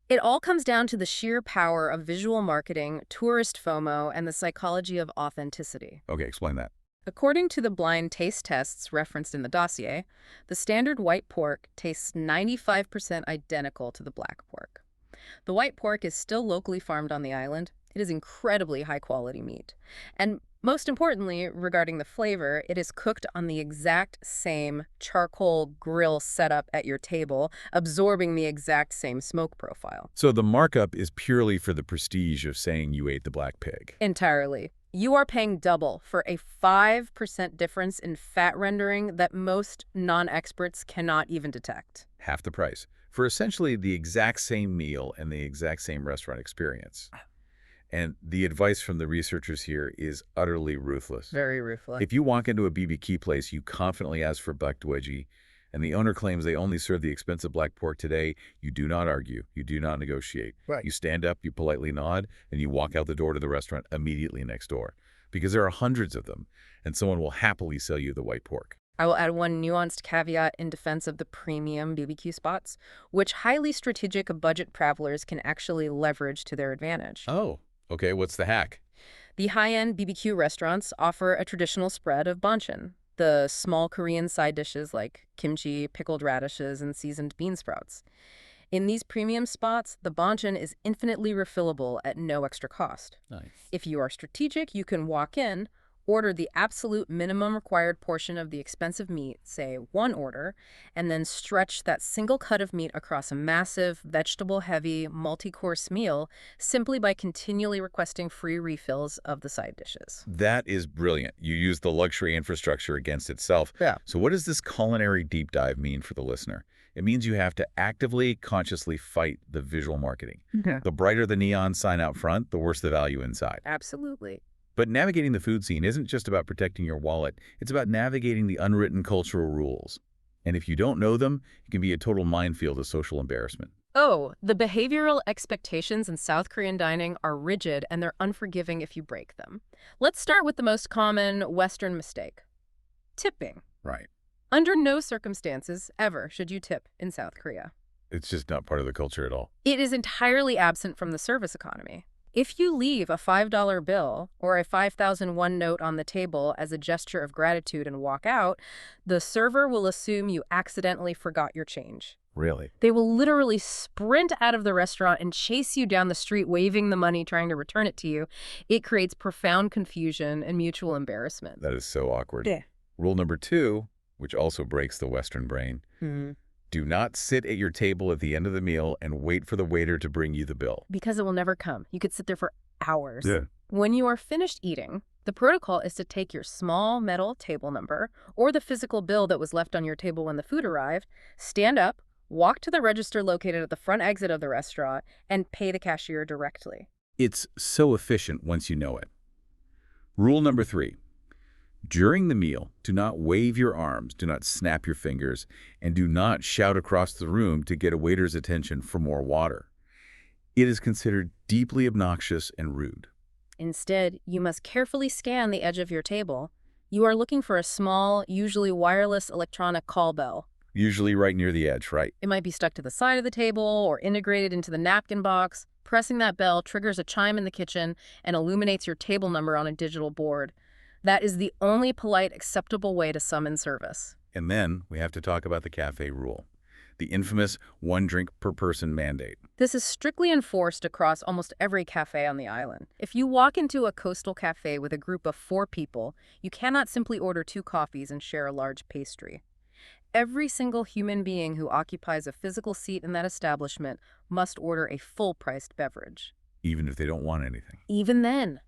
It all comes down to the sheer power of visual marketing, tourist FOMO, and the psychology of authenticity. Okay, explain that. According to the blind taste tests referenced in the dossier, the standard white pork tastes 95% identical to the black pork. The white pork is still locally farmed on the island. It is incredibly high-quality meat. And most importantly, regarding the flavor, it is cooked on the exact same charcoal grill setup at your table, absorbing the exact same smoke profile. So the markup is purely for the prestige of saying you ate the black pig. Entirely. You are paying double for a 5% difference in fat rendering that most non-experts cannot even detect. Half the price for essentially the exact same meal and the exact same restaurant experience. And the advice from the researchers here is utterly ruthless. Very ruthless. If you walk into a BBQ place, you confidently ask for bakdwaeji, and the owner claims they only serve the expensive black pork today, you do not argue. You do not negotiate. Right. You stand up, you politely nod, and you walk out the door to the restaurant immediately next door. Because there are hundreds of them, and someone will happily sell you the white pork. I will add one nuanced caveat in defense of the premium BBQ spots, which highly strategic budget travelers can actually leverage to their advantage. Oh, okay, what's the hack? The high-end BBQ restaurants offer a traditional spread of banchan, the small Korean side dishes like kimchi, pickled radishes, and seasoned bean sprouts. In these premium spots, the banchan is infinitely refillable at no extra cost. Nice. If you are strategic, you can walk in, order the absolute minimum required portion of the expensive meat, say one order, and then stretch that single cut of meat across a massive, vegetable-heavy, multi-course meal simply by continually requesting free refills of the side dishes. That is brilliant. You use the luxury infrastructure against itself. Yeah. So what does this culinary deep dive mean for the listener? It means you have to actively, consciously fight the visual marketing. Okay. The brighter the neon sign out front, the worse the value inside. Absolutely. But navigating the food scene isn't just about protecting your wallet. It's about navigating the unwritten cultural rules. And if you don't know them, it can be a total minefield of social embarrassment. Oh, the behavioral expectations in South Korean dining are rigid and they're unforgiving if you break them. Let's start with the most common Western mistake. Tipping. Right. Under no circumstances ever should you tip in South Korea. It's just not part of the culture at all. It is entirely absent from the service economy. If you leave a $5 bill or a 5,001 note on the table as a gesture of gratitude and walk out, the server will assume you accidentally forgot your change. Really? They will literally sprint out of the restaurant and chase you down the street waving the money, trying to return it to you. It creates profound confusion and mutual embarrassment. That is so awkward. Yeah. Rule number 2, which also breaks the Western brain, do not sit at your table at the end of the meal and wait for the waiter to bring you the bill. Because it will never come. You could sit there for hours. Yeah. When you are finished eating, the protocol is to take your small metal table number or the physical bill that was left on your table when the food arrived, stand up, walk to the register located at the front exit of the restaurant, and pay the cashier directly. It's so efficient once you know it. Rule number 3. During the meal, do not wave your arms, do not snap your fingers, and do not shout across the room to get a waiter's attention for more water. It is considered deeply obnoxious and rude. Instead, you must carefully scan the edge of your table. You are looking for a small, usually wireless electronic call bell. Usually right near the edge, right? It might be stuck to the side of the table or integrated into the napkin box. Pressing that bell triggers a chime in the kitchen and illuminates your table number on a digital board. That is the only polite, acceptable way to summon service. And then we have to talk about the cafe rule, the infamous one drink per person mandate. This is strictly enforced across almost every cafe on the island. If you walk into a coastal cafe with a group of 4 people, you cannot simply order 2 coffees and share a large pastry. Every single human being who occupies a physical seat in that establishment must order a full-priced beverage. Even if they don't want anything. Even then,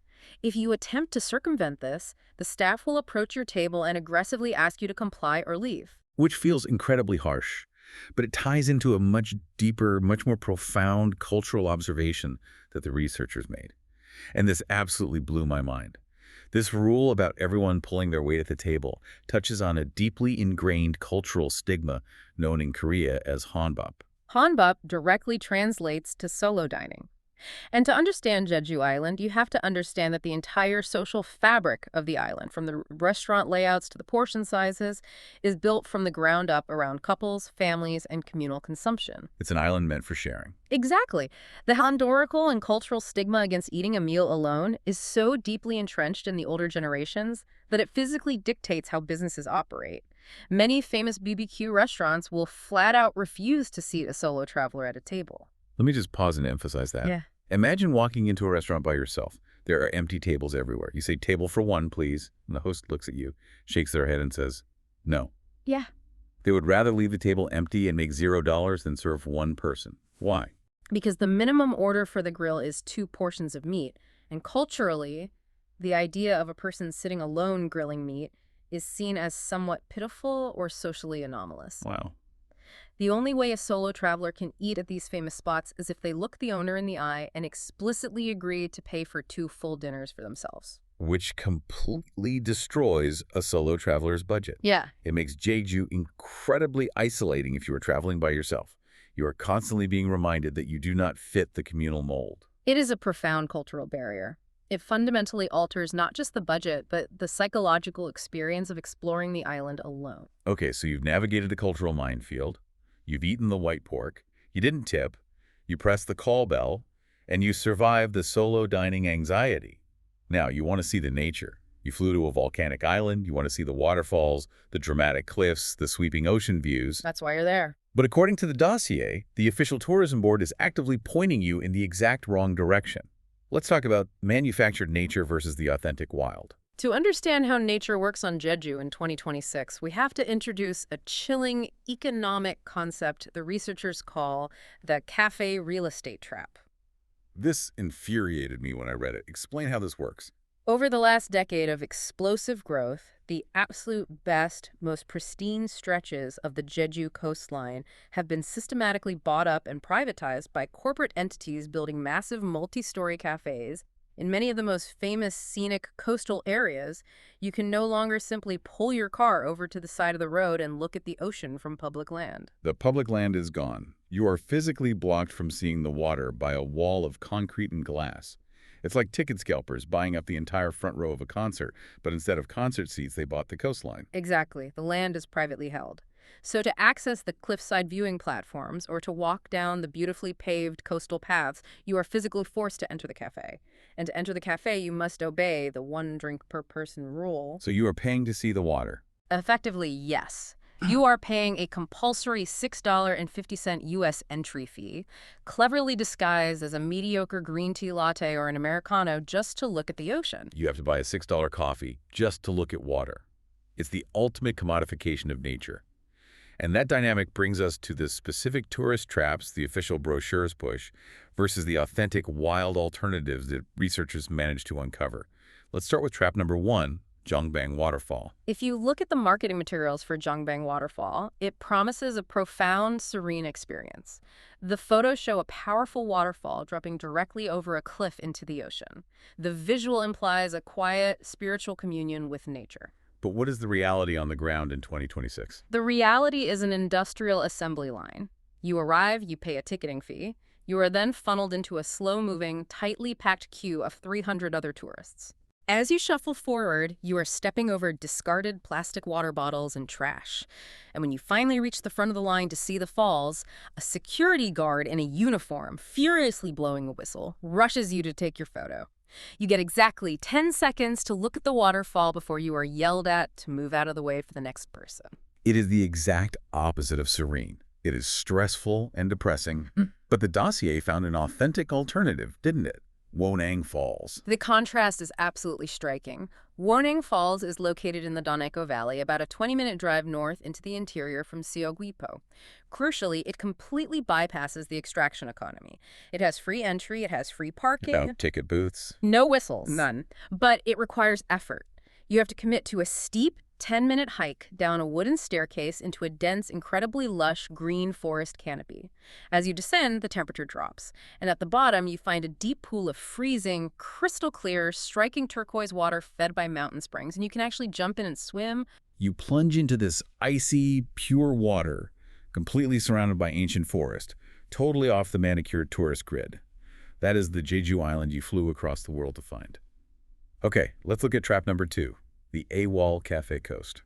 if you attempt to circumvent this, the staff will approach your table and aggressively ask you to comply or leave. Which feels incredibly harsh, but it ties into a much deeper, much more profound cultural observation that the researchers made. And this absolutely blew my mind. This rule about everyone pulling their weight at the table touches on a deeply ingrained cultural stigma known in Korea as hanbap. Hanbap directly translates to solo dining. And to understand Jeju Island, you have to understand that the entire social fabric of the island, from the restaurant layouts to the portion sizes, is built from the ground up around couples, families, and communal consumption. It's an island meant for sharing. Exactly. The historical and cultural stigma against eating a meal alone is so deeply entrenched in the older generations that it physically dictates how businesses operate. Many famous BBQ restaurants will flat out refuse to seat a solo traveler at a table. Let me just pause and emphasize that. Yeah. Imagine walking into a restaurant by yourself. There are empty tables everywhere. You say, "Table for 1, please." And the host looks at you, shakes their head and says, "No." Yeah. They would rather leave the table empty and make $0 than serve 1 person. Why? Because the minimum order for the grill is 2 portions of meat. And culturally, the idea of a person sitting alone grilling meat is seen as somewhat pitiful or socially anomalous. Wow. The only way a solo traveler can eat at these famous spots is if they look the owner in the eye and explicitly agree to pay for 2 full dinners for themselves. Which completely destroys a solo traveler's budget. Yeah. It makes Jeju incredibly isolating if you are traveling by yourself. You are constantly being reminded that you do not fit the communal mold. It is a profound cultural barrier. It fundamentally alters not just the budget, but the psychological experience of exploring the island alone. Okay, so you've navigated a cultural minefield. You've eaten the white pork, you didn't tip, you pressed the call bell, and you survived the solo dining anxiety. Now, you want to see the nature. You flew to a volcanic island, you want to see the waterfalls, the dramatic cliffs, the sweeping ocean views. That's why you're there. But according to the dossier, the official tourism board is actively pointing you in the exact wrong direction. Let's talk about manufactured nature versus the authentic wild. To understand how nature works on Jeju in 2026, we have to introduce a chilling economic concept the researchers call the cafe real estate trap. This infuriated me when I read it. Explain how this works. Over the last decade of explosive growth, the absolute best, most pristine stretches of the Jeju coastline have been systematically bought up and privatized by corporate entities building massive multi-story cafes. In many of the most famous scenic coastal areas, you can no longer simply pull your car over to the side of the road and look at the ocean from public land. The public land is gone. You are physically blocked from seeing the water by a wall of concrete and glass. It's like ticket scalpers buying up the entire front row of a concert, but instead of concert seats, they bought the coastline. Exactly. The land is privately held. So to access the cliffside viewing platforms or to walk down the beautifully paved coastal paths, you are physically forced to enter the cafe. And to enter the cafe, you must obey the one drink per person rule. So you are paying to see the water. Effectively, yes. You are paying a compulsory $6.50 U.S. entry fee, cleverly disguised as a mediocre green tea latte or an Americano just to look at the ocean. You have to buy a $6 coffee just to look at water. It's the ultimate commodification of nature. And that dynamic brings us to the specific tourist traps the official brochures push versus the authentic wild alternatives that researchers managed to uncover. Let's start with trap number 1, Jongbang Waterfall. If you look at the marketing materials for Jongbang Waterfall, it promises a profound, serene experience. The photos show a powerful waterfall dropping directly over a cliff into the ocean. The visual implies a quiet, spiritual communion with nature. But what is the reality on the ground in 2026? The reality is an industrial assembly line. You arrive, you pay a ticketing fee. You are then funneled into a slow-moving, tightly packed queue of 300 other tourists. As you shuffle forward, you are stepping over discarded plastic water bottles and trash. And when you finally reach the front of the line to see the falls, a security guard in a uniform, furiously blowing a whistle, rushes you to take your photo. You get exactly 10 seconds to look at the waterfall before you are yelled at to move out of the way for the next person. It is the exact opposite of serene. It is stressful and depressing. But the dossier found an authentic alternative, didn't it? Wonang Falls. The contrast is absolutely striking. Wonang Falls is located in the Daenaeko Valley, about a 20-minute drive north into the interior from Seogwipo. Crucially, it completely bypasses the extraction economy. It has free entry, it has free parking. No ticket booths. No whistles. None. But it requires effort. You have to commit to a steep 10-minute hike down a wooden staircase into a dense, incredibly lush green forest canopy. As you descend, the temperature drops, and at the bottom you find a deep pool of freezing, crystal clear, striking turquoise water fed by mountain springs, and you can actually jump in and swim. You plunge into this icy, pure water, completely surrounded by ancient forest, totally off the manicured tourist grid. That is the Jeju Island you flew across the world to find. Okay, let's look at trap number 2. The AWOL Cafe Coast.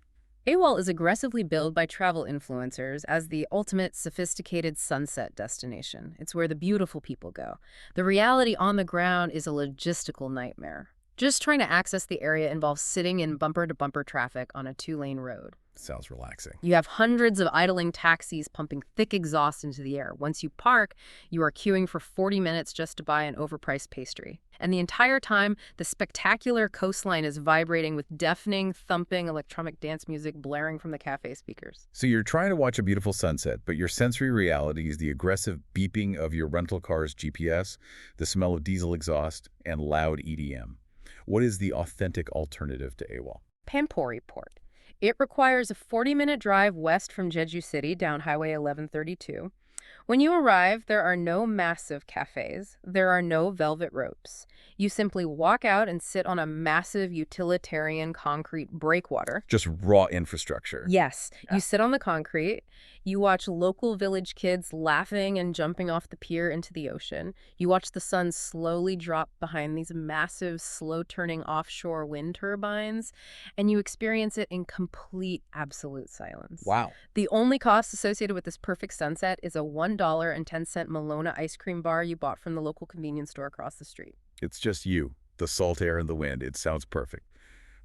AWOL is aggressively billed by travel influencers as the ultimate sophisticated sunset destination. It's where the beautiful people go. The reality on the ground is a logistical nightmare. Just trying to access the area involves sitting in bumper-to-bumper traffic on a 2-lane road. Sounds relaxing. You have hundreds of idling taxis pumping thick exhaust into the air. Once you park, you are queuing for 40 minutes just to buy an overpriced pastry. And the entire time, the spectacular coastline is vibrating with deafening, thumping electronic dance music blaring from the cafe speakers. So you're trying to watch a beautiful sunset, but your sensory reality is the aggressive beeping of your rental car's GPS, the smell of diesel exhaust, and loud EDM. What is the authentic alternative to AWOL? Pampori Port. It requires a 40-minute drive west from Jeju City down Highway 1132. When you arrive, there are no massive cafes. There are no velvet ropes. You simply walk out and sit on a massive utilitarian concrete breakwater. Just raw infrastructure. Yes, you sit on the concrete. You watch local village kids laughing and jumping off the pier into the ocean. You watch the sun slowly drop behind these massive, slow-turning offshore wind turbines, and you experience it in complete, absolute silence. Wow. The only cost associated with this perfect sunset is a $1.10 Malona ice cream bar you bought from the local convenience store across the street. It's just you, the salt air and the wind. It sounds perfect.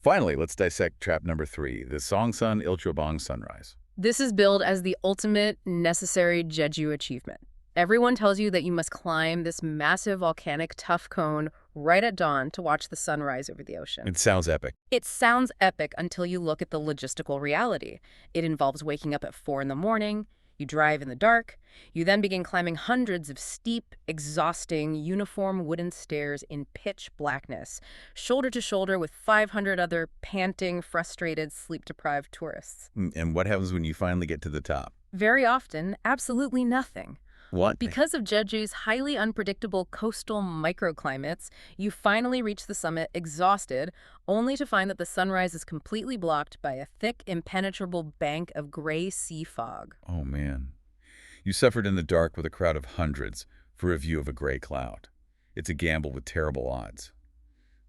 Finally, let's dissect trap number 3, the Songsan Ilchobang Sunrise. This is billed as the ultimate necessary Jeju achievement. Everyone tells you that you must climb this massive volcanic tuff cone right at dawn to watch the sunrise over the ocean. It sounds epic. It sounds epic until you look at the logistical reality. It involves waking up at 4 in the morning, you drive in the dark, you then begin climbing hundreds of steep, exhausting, uniform wooden stairs in pitch blackness, shoulder to shoulder with 500 other panting, frustrated, sleep-deprived tourists. And what happens when you finally get to the top? Very often, absolutely nothing. What? Because of Jeju's highly unpredictable coastal microclimates, you finally reach the summit exhausted, only to find that the sunrise is completely blocked by a thick, impenetrable bank of gray sea fog. Oh, man. You suffered in the dark with a crowd of hundreds for a view of a gray cloud. It's a gamble with terrible odds.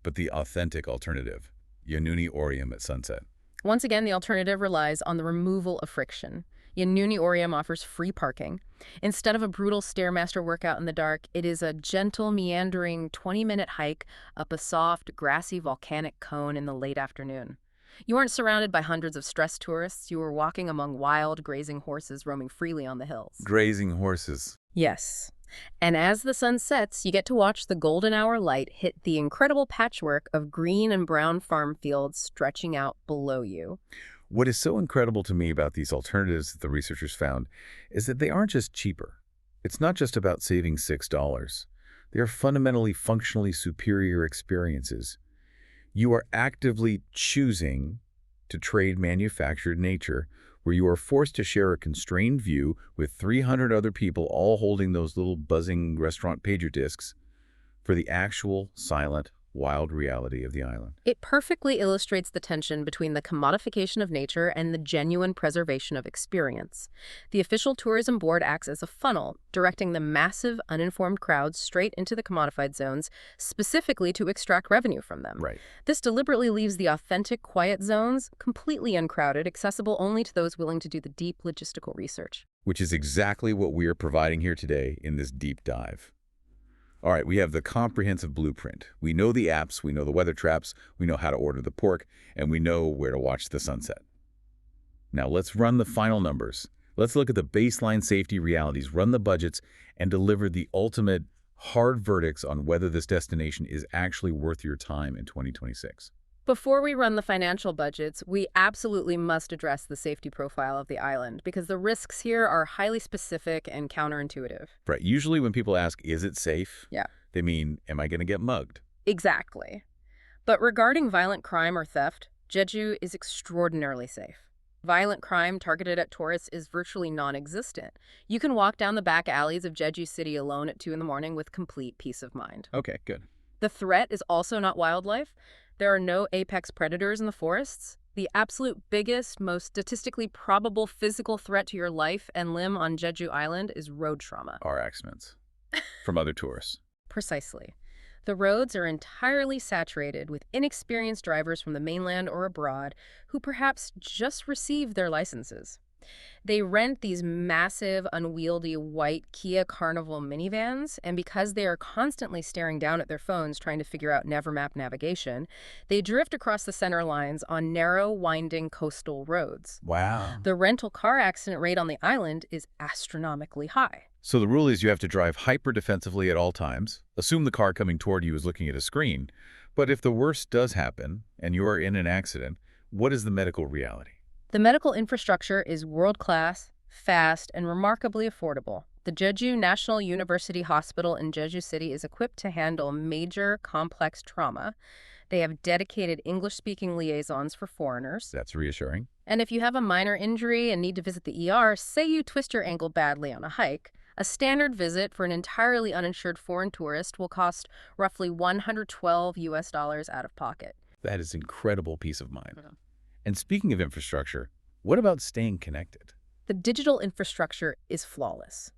But the authentic alternative, Yanuni Orium at sunset. Once again, the alternative relies on the removal of friction. Yanuni Orium offers free parking. Instead of a brutal Stairmaster workout in the dark, it is a gentle, meandering 20-minute hike up a soft, grassy volcanic cone in the late afternoon. You aren't surrounded by hundreds of stressed tourists. You are walking among wild, grazing horses roaming freely on the hills. Grazing horses. Yes. And as the sun sets, you get to watch the golden hour light hit the incredible patchwork of green and brown farm fields stretching out below you. What is so incredible to me about these alternatives that the researchers found is that they aren't just cheaper. It's not just about saving $6. They are fundamentally functionally superior experiences. You are actively choosing to trade manufactured nature, where you are forced to share a constrained view with 300 other people all holding those little buzzing restaurant pager discs, for the actual, silent, wild reality of the island. It perfectly illustrates the tension between the commodification of nature and the genuine preservation of experience. The official tourism board acts as a funnel, directing the massive, uninformed crowds straight into the commodified zones, specifically to extract revenue from them. Right. This deliberately leaves the authentic, quiet zones completely uncrowded, accessible only to those willing to do the deep logistical research. Which is exactly what we are providing here today in this deep dive. All right, we have the comprehensive blueprint. We know the apps, we know the weather traps, we know how to order the pork, and we know where to watch the sunset. Now let's run the final numbers. Let's look at the baseline safety realities, run the budgets, and deliver the ultimate hard verdicts on whether this destination is actually worth your time in 2026. Before we run the financial budgets, we absolutely must address the safety profile of the island, because the risks here are highly specific and counterintuitive. Right. Usually when people ask, is it safe? Yeah. They mean, am I going to get mugged? Exactly. But regarding violent crime or theft, Jeju is extraordinarily safe. Violent crime targeted at tourists is virtually non-existent. You can walk down the back alleys of Jeju City alone at 2 in the morning with complete peace of mind. Okay, good. The threat is also not wildlife. There are no apex predators in the forests. The absolute biggest, most statistically probable physical threat to your life and limb on Jeju Island is road trauma. Car accidents from other tourists. Precisely. The roads are entirely saturated with inexperienced drivers from the mainland or abroad who perhaps just received their licenses. They rent these massive, unwieldy white Kia Carnival minivans, and because they are constantly staring down at their phones trying to figure out Nevermap navigation, they drift across the center lines on narrow, winding coastal roads. Wow. The rental car accident rate on the island is astronomically high. So the rule is you have to drive hyper-defensively at all times, assume the car coming toward you is looking at a screen, but if the worst does happen and you are in an accident, what is the medical reality? The medical infrastructure is world-class, fast, and remarkably affordable. The Jeju National University Hospital in Jeju City is equipped to handle major, complex trauma. They have dedicated English-speaking liaisons for foreigners. That's reassuring. And if you have a minor injury and need to visit the ER, say you twist your ankle badly on a hike, a standard visit for an entirely uninsured foreign tourist will cost roughly $112 out of pocket. That is incredible peace of mind. Yeah. And speaking of infrastructure, what about staying connected? The digital infrastructure is flawless.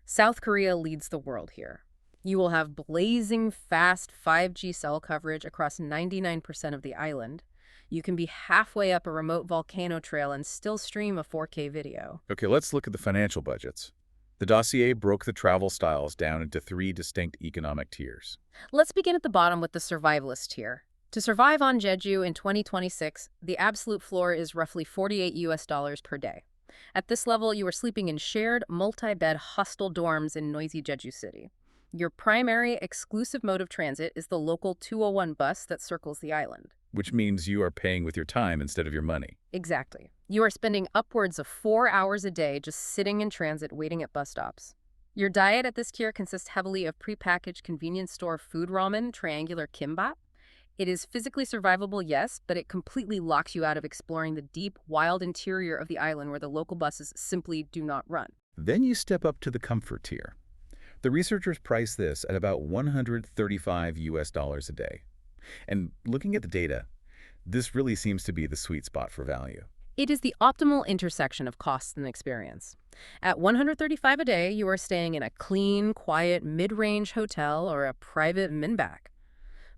South Korea leads the world here. You will have blazing fast 5G cell coverage across 99% of the island. You can be halfway up a remote volcano trail and still stream a 4K video. Okay, let's look at the financial budgets. The dossier broke the travel styles down into 3 distinct economic tiers. Let's begin at the bottom with the survivalist tier. To survive on Jeju in 2026, the absolute floor is roughly $48 per day. At this level, you are sleeping in shared, multi-bed hostel dorms in noisy Jeju City. Your primary exclusive mode of transit is the local 201 bus that circles the island. Which means you are paying with your time instead of your money. Exactly. You are spending upwards of 4 hours a day just sitting in transit waiting at bus stops. Your diet at this tier consists heavily of prepackaged convenience store food ramen, triangular kimbap. It is physically survivable, yes, but it completely locks you out of exploring the deep, wild interior of the island where the local buses simply do not run. Then you step up to the comfort tier. The researchers price this at about 135 US dollars a day. And looking at the data, this really seems to be the sweet spot for value. It is the optimal intersection of cost and experience. At $135 a day, you are staying in a clean, quiet, mid-range hotel or a private minback.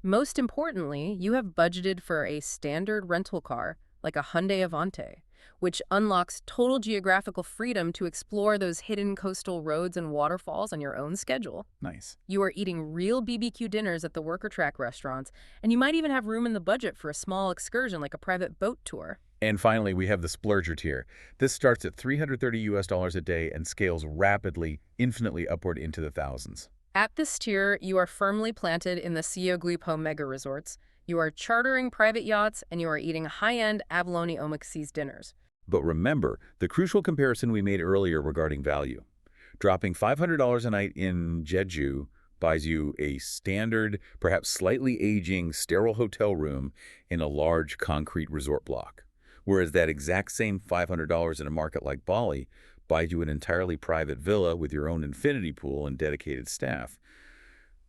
Most importantly, you have budgeted for a standard rental car, like a Hyundai Avante, which unlocks total geographical freedom to explore those hidden coastal roads and waterfalls on your own schedule. Nice. You are eating real BBQ dinners at the worker track restaurants, and you might even have room in the budget for a small excursion like a private boat tour. And finally, we have the splurger tier. This starts at 330 US dollars a day and scales rapidly, infinitely upward into the thousands. At this tier, you are firmly planted in the Sioguipo mega resorts. You are chartering private yachts, and you are eating high-end abalone omakase dinners. But remember the crucial comparison we made earlier regarding value. Dropping $500 a night in Jeju buys you a standard, perhaps slightly aging, sterile hotel room in a large concrete resort block. Whereas that exact same $500 in a market like Bali buys you an entirely private villa with your own infinity pool and dedicated staff.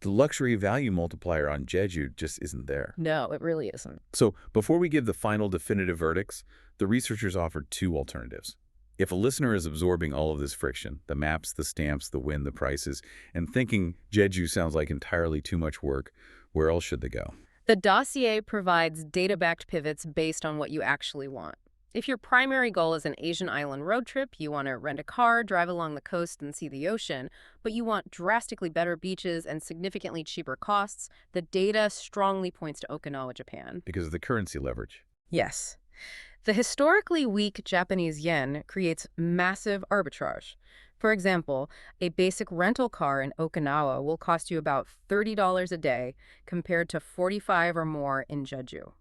The luxury value multiplier on Jeju just isn't there. No, it really isn't. So before we give the final definitive verdicts, the researchers offered two alternatives. If a listener is absorbing all of this friction, the maps, the stamps, the wind, the prices, and thinking Jeju sounds like entirely too much work, where else should they go? The dossier provides data-backed pivots based on what you actually want. If your primary goal is an Asian island road trip, you want to rent a car, drive along the coast, and see the ocean, but you want drastically better beaches and significantly cheaper costs, the data strongly points to Okinawa, Japan. Because of the currency leverage. Yes. The historically weak Japanese yen creates massive arbitrage. For example, a basic rental car in Okinawa will cost you about $30 a day compared to $45 or more in Jeju.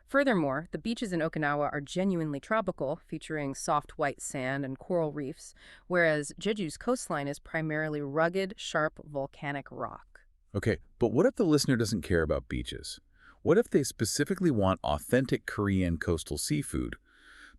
Furthermore, the beaches in Okinawa are genuinely tropical, featuring soft white sand and coral reefs, whereas Jeju's coastline is primarily rugged, sharp volcanic rock. Okay, but what if the listener doesn't care about beaches? What if they specifically want authentic Korean coastal seafood,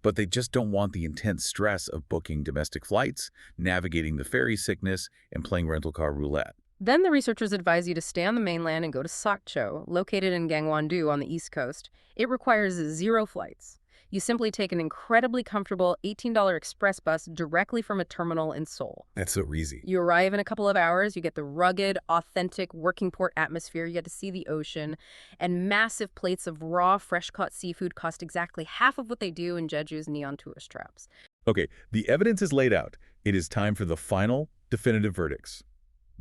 but they just don't want the intense stress of booking domestic flights, navigating the ferry sickness, and playing rental car roulette? Then the researchers advise you to stay on the mainland and go to Sokcho, located in Gangwon-do on the east coast. It requires 0 flights. You simply take an incredibly comfortable $18 express bus directly from a terminal in Seoul. That's so easy. You arrive in a couple of hours, you get the rugged, authentic working port atmosphere, you get to see the ocean, and massive plates of raw, fresh-caught seafood cost exactly half of what they do in Jeju's neon tourist traps. Okay, the evidence is laid out. It is time for the final, definitive verdicts.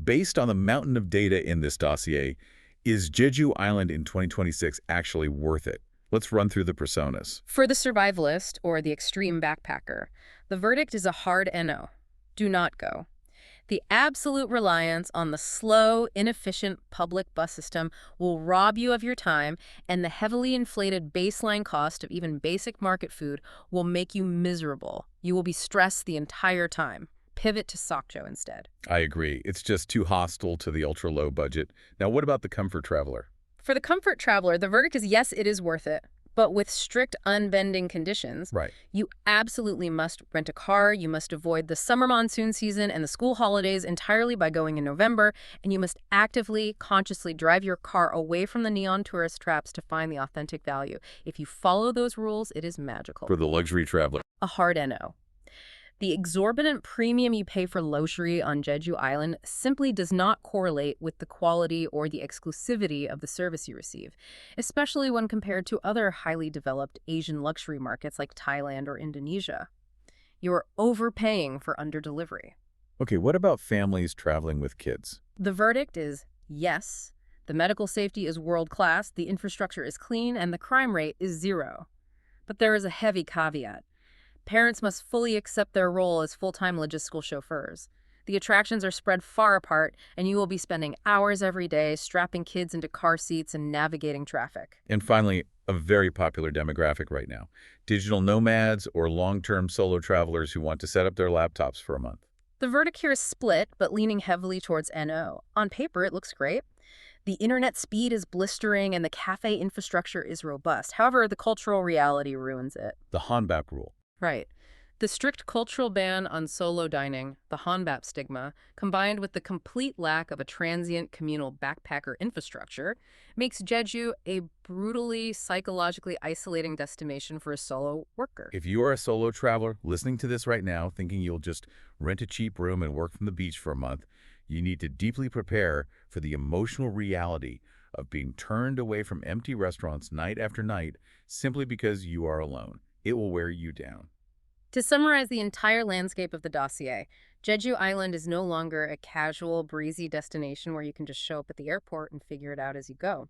Based on the mountain of data in this dossier, is Jeju Island in 2026 actually worth it? Let's run through the personas. For the survivalist, or the extreme backpacker, the verdict is a hard no. Do not go. The absolute reliance on the slow, inefficient public bus system will rob you of your time, and the heavily inflated baseline cost of even basic market food will make you miserable. You will be stressed the entire time. Pivot to Sokcho instead. I agree. It's just too hostile to the ultra-low budget. Now, what about the comfort traveler? For the comfort traveler, the verdict is yes, it is worth it, but with strict unbending conditions. Right. You absolutely must rent a car, you must avoid the summer monsoon season and the school holidays entirely by going in November, and you must actively, consciously drive your car away from the neon tourist traps to find the authentic value. If you follow those rules, it is magical. For the luxury traveler. A hard no. The exorbitant premium you pay for luxury on Jeju Island simply does not correlate with the quality or the exclusivity of the service you receive, especially when compared to other highly developed Asian luxury markets like Thailand or Indonesia. You're overpaying for underdelivery. Okay, what about families traveling with kids? The verdict is yes. The medical safety is world-class, the infrastructure is clean, and the crime rate is 0. But there is a heavy caveat. Parents must fully accept their role as full-time logistical chauffeurs. The attractions are spread far apart, and you will be spending hours every day strapping kids into car seats and navigating traffic. And finally, a very popular demographic right now, digital nomads or long-term solo travelers who want to set up their laptops for a month. The verdict here is split, but leaning heavily towards NO. On paper, it looks great. The internet speed is blistering and the cafe infrastructure is robust. However, the cultural reality ruins it. The Hanbap rule. Right. The strict cultural ban on solo dining, the Hanbap stigma, combined with the complete lack of a transient communal backpacker infrastructure, makes Jeju a brutally psychologically isolating destination for a solo worker. If you are a solo traveler listening to this right now, thinking you'll just rent a cheap room and work from the beach for a month, you need to deeply prepare for the emotional reality of being turned away from empty restaurants night after night simply because you are alone. It will wear you down. To summarize the entire landscape of the dossier, Jeju Island is no longer a casual, breezy destination where you can just show up at the airport and figure it out as you go.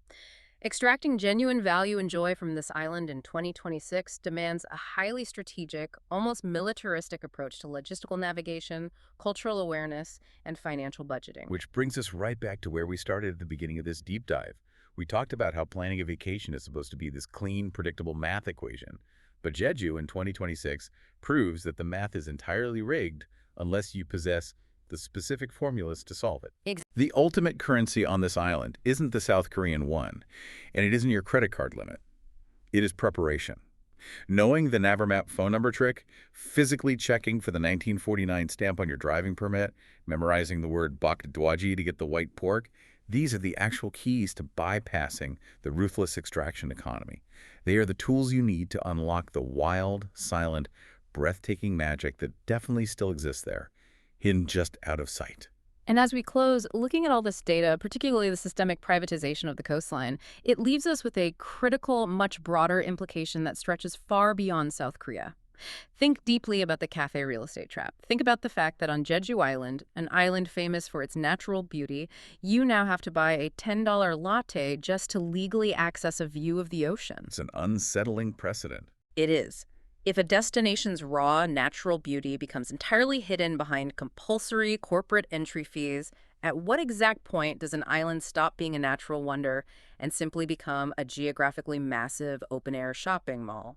Extracting genuine value and joy from this island in 2026 demands a highly strategic, almost militaristic approach to logistical navigation, cultural awareness, and financial budgeting. Which brings us right back to where we started at the beginning of this deep dive. We talked about how planning a vacation is supposed to be this clean, predictable math equation. But Jeju in 2026 proves that the math is entirely rigged unless you possess the specific formulas to solve it. The ultimate currency on this island isn't the South Korean won, and it isn't your credit card limit. It is preparation. Knowing the Navermap phone number trick, physically checking for the 1949 stamp on your driving permit, memorizing the word bok dwaji to get the white pork, these are the actual keys to bypassing the ruthless extraction economy. They are the tools you need to unlock the wild, silent, breathtaking magic that definitely still exists there, hidden just out of sight. And as we close, looking at all this data, particularly the systemic privatization of the coastline, it leaves us with a critical, much broader implication that stretches far beyond South Korea. Think deeply about the cafe real estate trap. Think about the fact that on Jeju Island, an island famous for its natural beauty, you now have to buy a $10 latte just to legally access a view of the ocean. It's an unsettling precedent. It is. If a destination's raw, natural beauty becomes entirely hidden behind compulsory corporate entry fees, at what exact point does an island stop being a natural wonder and simply become a geographically massive open-air shopping mall?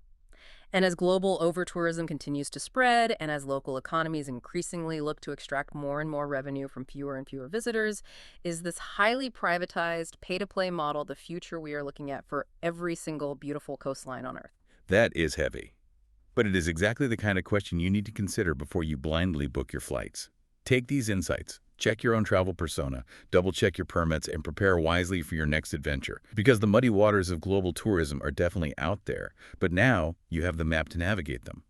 And as global overtourism continues to spread, and as local economies increasingly look to extract more and more revenue from fewer and fewer visitors, is this highly privatized, pay-to-play model the future we are looking at for every single beautiful coastline on Earth? That is heavy. But it is exactly the kind of question you need to consider before you blindly book your flights. Take these insights, check your own travel persona, double-check your permits, and prepare wisely for your next adventure. Because the muddy waters of global tourism are definitely out there, but now you have the map to navigate them.